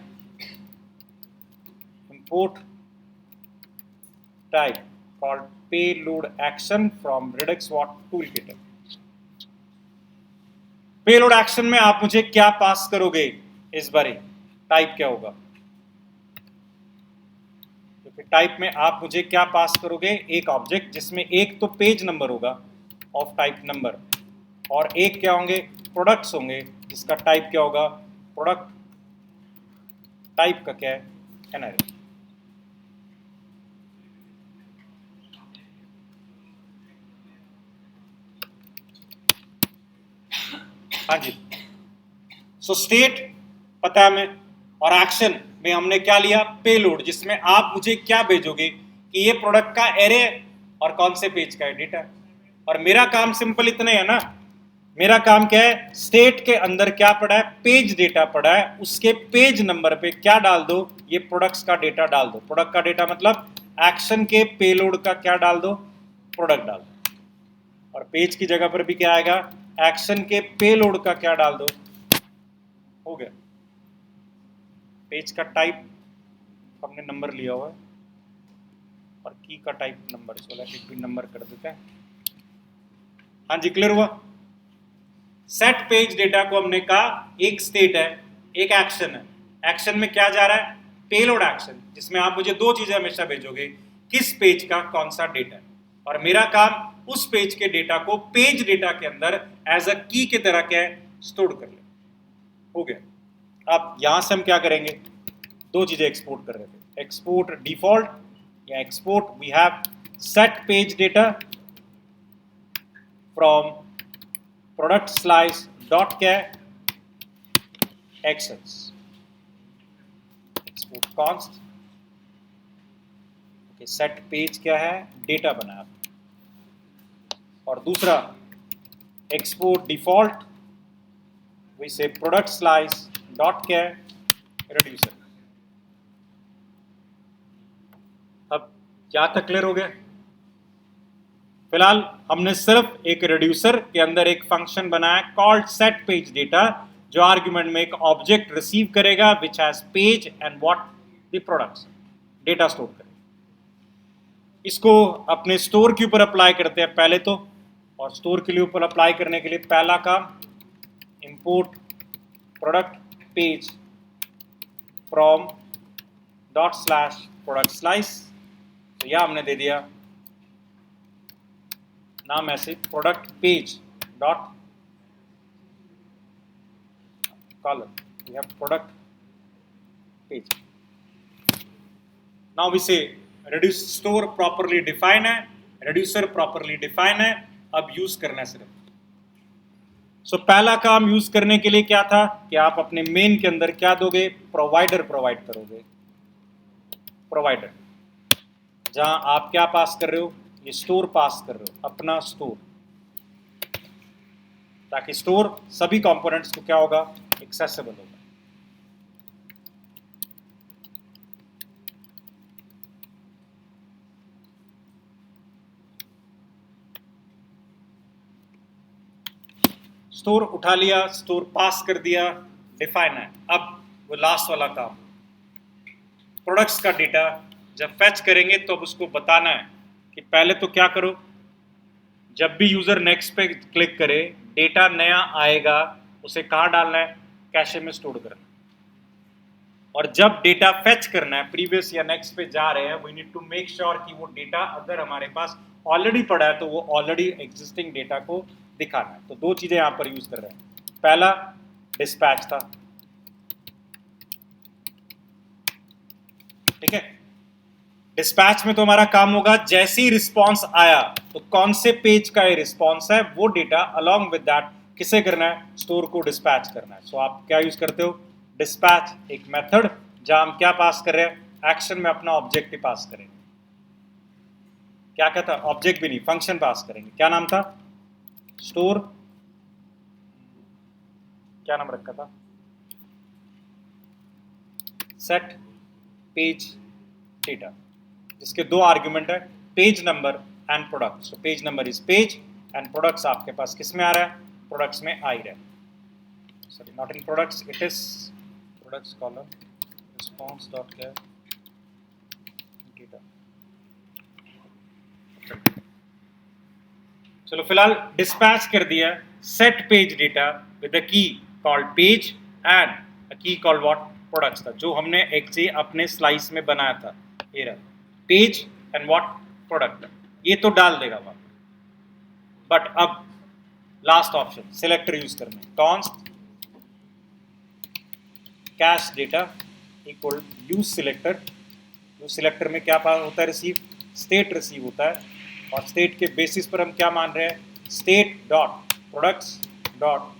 import type called payload action from Redux what toolkit। Payload action में आप मुझे क्या पास करोगे इस बारी, टाइप क्या होगा, तो टाइप में आप मुझे क्या पास करोगे, एक ऑब्जेक्ट जिसमें एक तो पेज नंबर होगा ऑफ टाइप नंबर, और एक क्या होंगे, प्रोडक्ट्स होंगे, जिसका टाइप क्या होगा, प्रोडक्ट। टाइप का क्या है, एनआरए। हाँ जी, सो स्टेट पता है हमें, और एक्शन में हमने क्या लिया, पेलोड, जिसमें आप मुझे क्या भेजोगे कि ये प्रोडक्ट का एरे और कौन से पेज का है डेटा। और मेरा काम सिंपल इतना ही है ना, मेरा काम क्या है, स्टेट के अंदर क्या पड़ा है, पेज डेटा पड़ा है, उसके पेज नंबर पे क्या डाल दो, ये प्रोडक्ट्स का डेटा डाल दो। प्रोडक्ट का डेटा मतलब एक्शन के पेलोड का क्या डाल दो, प्रोडक्ट डाल दो। और पेज की जगह पर भी क्या आएगा, एक्शन के पेलोड का क्या डाल दो, हो गया। पेज का टाइप हमने नंबर लिया हुआ है, और की का type number, so let it be number कर देते हैं। हाँ जी, क्लियर हुआ। सेट पेज डेटा को हमने कहा एक स्टेट है, एक एक्शन है। एक्शन में क्या जा रहा है, पेलोड एक्शन, जिसमें आप मुझे दो चीजें हमेशा भेजोगे, किस पेज का कौन सा डेटा है, और मेरा काम उस पेज के डेटा को पेज डेटा के अंदर एज अ की की तरह क्या है, स्टोर कर ले। हो गया। अब यहां से हम क्या करेंगे, दो चीजें एक्सपोर्ट कर रहे थे, एक्सपोर्ट डिफॉल्ट या export we have set page data from product slice dot क्या actions, export const. Okay, set page क्या है, डेटा बनाया। और दूसरा export default, we say product slice dot क्या रेड्यूसर। अब क्या तक क्लियर हो गया। फिलहाल हमने सिर्फ एक रेड्यूसर के अंदर एक फंक्शन बनाया कॉल्ड सेट पेज डेटा, जो आर्ग्यूमेंट में एक ऑब्जेक्ट रिसीव करेगा which has page and what the products, data store करेगा। इसको अपने स्टोर के ऊपर अप्लाई करते हैं पहले तो, और स्टोर के लिए ऊपर अप्लाई करने के लिए पहला काम, import product page from dot slash product slice. तो यह हमने दे दिया नाम ऐसे, product page dot column, we have product page. Now we say reduce store properly define है, reducer properly define है, अब यूज करना है सिर्फ। सो पहला काम यूज करने के लिए क्या था कि आप अपने मेन के अंदर क्या दोगे, प्रोवाइडर प्रोवाइड करोगे। प्रोवाइडर जहां आप क्या पास कर रहे हो, ये स्टोर पास कर रहे हो, अपना स्टोर, ताकि स्टोर सभी कंपोनेंट्स को क्या होगा, एक्सेसिबल होगा। स्टोर उठा लिया, स्टोर पास कर दिया, डिफाइन है। अब वो लास्ट वाला काम, प्रोडक्ट्स का डेटा जब फैच करेंगे तो अब उसको बताना है कि पहले तो क्या करो, जब भी यूजर नेक्स्ट पे क्लिक करे, डेटा नया आएगा, उसे कहाँ डालना है, कैशे में स्टोर करना। और जब डेटा फैच करना है, प्रीवियस या नेक्स्ट पे जा रहे हैं, we need to make sure कि वो डेटा अगर हमारे पास ऑलरेडी पड़ा है तो वो ऑलरेडी एग्जिस्टिंग डेटा को दिखाना है। तो दो चीजें यहां पर यूज कर रहे हैं, पहला डिस्पैच था, ठीक है। डिस्पैच में तो हमारा काम होगा जैसे ही रिस्पॉन्स आया तो कौन से पेज का ये रिस्पॉन्स है वो डेटा अलोंग विद दैट किसे करना है, स्टोर को डिस्पैच करना है। सो आप क्या यूज करते हो, डिस्पैच, एक मेथड जहां हम क्या पास कर रहे हैं, एक्शन में अपना ऑब्जेक्टिव पास करेंगे। क्या कहता, ऑब्जेक्ट भी नहीं, फंक्शन पास करेंगे। क्या नाम था, स्टोर, क्या नाम रखा था, सेट पेज डेटा, जिसके दो आर्ग्यूमेंट है, page number and product. So page number is page and products आपके पास किस में आ रहा है, प्रोडक्ट्स में आ ही रहा है। Sorry, not in products, it is products column response dot gate data. चलो फिलहाल डिस्पैच कर दिया set page data with a की कॉल्ड पेज एंड अ की कॉल्ड व्हाट, प्रोडक्ट्स था, जो हमने एक्चुअली अपने स्लाइस में बनाया था। ये रहा पेज एंड व्हाट, प्रोडक्ट, ये तो डाल देगा वहां। बट अब लास्ट ऑप्शन सिलेक्टर यूज करना, const cash data equal use selector. Use selector में क्या होता है, रिसीव, स्टेट रिसीव होता है, और स्टेट के बेसिस पर हम क्या मान रहे हैं, स्टेट डॉट प्रोडक्ट्स डॉट,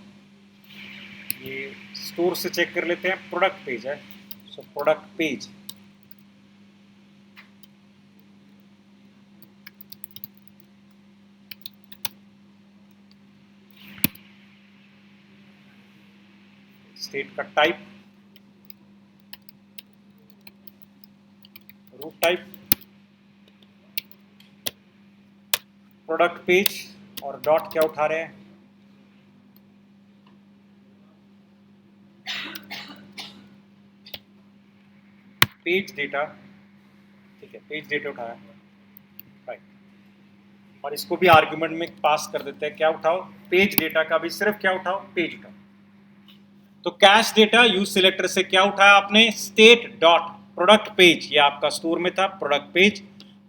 ये स्टोर से चेक कर लेते हैं, प्रोडक्ट पेज है, सो प्रोडक्ट पेज स्टेट का type root type product page, और डॉट क्या उठा रहे हैं, पेज डेटा, ठीक है, पेज डेटा उठाया, राइट। और इसको भी आर्गुमेंट में पास कर देते हैं, क्या उठाओ, पेज डेटा का भी सिर्फ क्या उठाओ, पेज उठाओ। तो कैश डेटा यूज सिलेक्टर से क्या उठाया आपने, स्टेट डॉट प्रोडक्ट पेज, ये आपका स्टोर में था प्रोडक्ट पेज,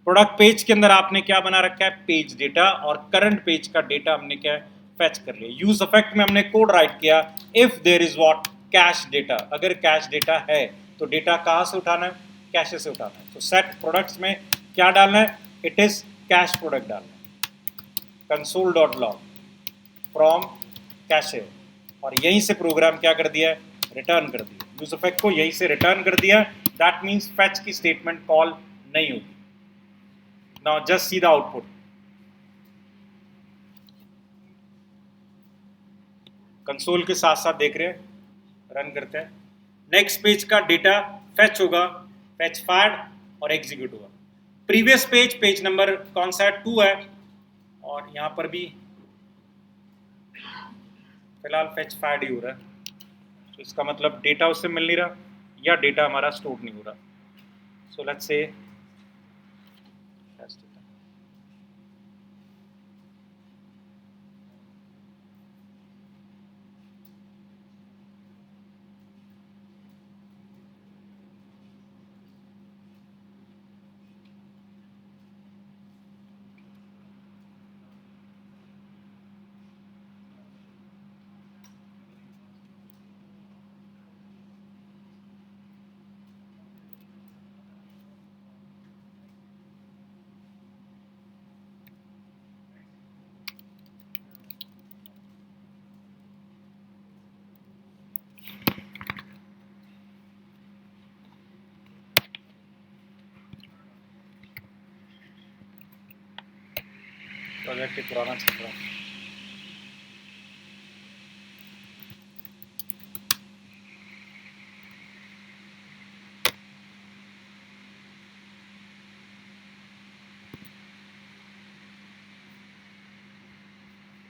प्रोडक्ट पेज के अंदर आपने क्या बना रखा है, पेज डेटा, और करंट पेज का डेटा हमने क्या फेच कर लिया। यूज इफेक्ट में हमने कोड राइट किया, if there is what, cache data, अगर कैश डेटा है तो डेटा कहां से उठाना है, कैशे से उठाना है। तो सेट प्रोडक्ट्स में क्या डालना है, इट इज कैश प्रोडक्ट डालना है, console dot log from cache, और यहीं से प्रोग्राम क्या कर दिया, रिटर्न कर दिया, यूज इफेक्ट को यहीं से रिटर्न कर दिया। दैट मींस फेच की स्टेटमेंट कॉल नहीं होगी। Now just see the output, console के साथ साथ देख रहे हैं, रन करते हैं, नेक्स्ट पेज का डेटा फेच होगा, फेच फायर्ड और एग्जीक्यूट होगा। प्रीवियस पेज, पेज नंबर कौन सा है, 2 है, और यहां पर भी फिलहाल फेच फायर्ड ही हो रहा है, तो इसका मतलब डेटा उससे मिल नहीं रहा या डेटा हमारा स्टोर नहीं हो रहा। सो लेट्स से प्रोजेक्ट ही पुराना चल रहा है।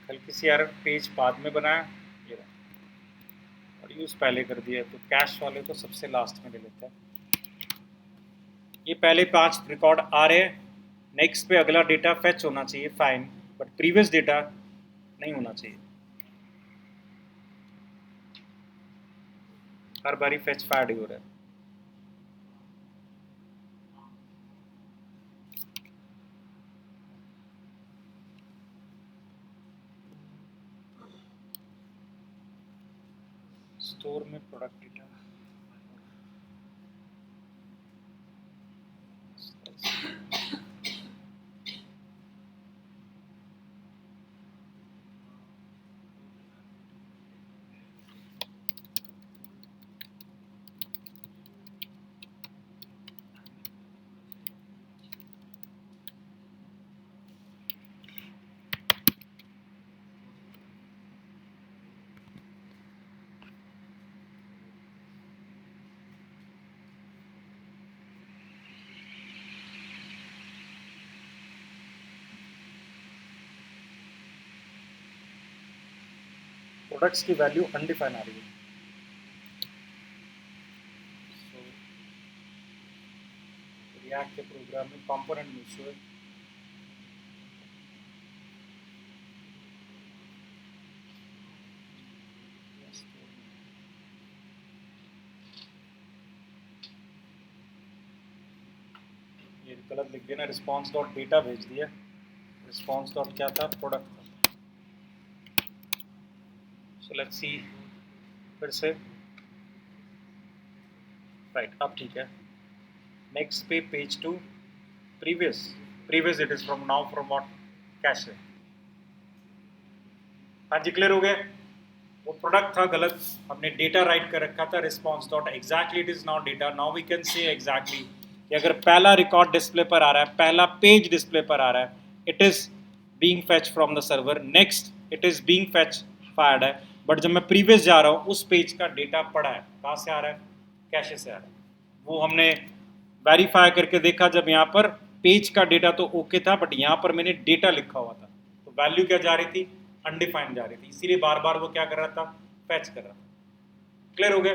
कल किसी यार पेज बाद में बनाया, ये रहा, और यूज पहले कर दिया, तो कैश वाले को सबसे लास्ट में ले लेते हैं। ये पहले 5 रिकॉर्ड आ रहे हैं, नेक्स्ट पे अगला डेटा फेच होना चाहिए, फाइन, बट प्रीवियस डेटा नहीं होना चाहिए, हर बारी फेच फायर्ड ही हो रहा है। स्टोर में प्रोडक्ट डेटा, प्रोडक्ट्स की वैल्यू अनडिफाइन आ रही है। रिएक्ट के प्रोग्राम में कंपोनेंट में इशू है। ये गलत लिख दिया ना, रिस्पॉन्स डॉट डेटा भेज दिया, रिस्पॉन्स डॉट क्या था, प्रोडक्ट था। सो लेट्स सी फिर से, राइट अब ठीक है। नेक्स्ट पे page 2 previous it is from now from what cache. हाँ जी क्लियर हो गया। वो प्रोडक्ट था गलत, हमने डेटा राइट कर रखा था response dot exactly it is now data. Now we can say exactly कि अगर पहला रिकॉर्ड डिस्प्ले पर आ रहा है, पहला पेज डिस्प्ले पर आ रहा है, it is being fetch from the server, next it is being fetch fired है। बट जब मैं प्रीवियस जा रहा हूँ उस पेज का डेटा पड़ा है, कहाँ से आ रहा है, कैशे से आ रहा है। वो हमने वेरीफाई करके देखा, जब यहाँ पर पेज का डेटा तो ओके था बट यहाँ पर मैंने डेटा लिखा हुआ था, तो वैल्यू क्या जा रही थी, अनडिफाइंड जा रही थी, इसीलिए बार बार वो क्या कर रहा था, फैच कर रहा था। क्लियर हो गया।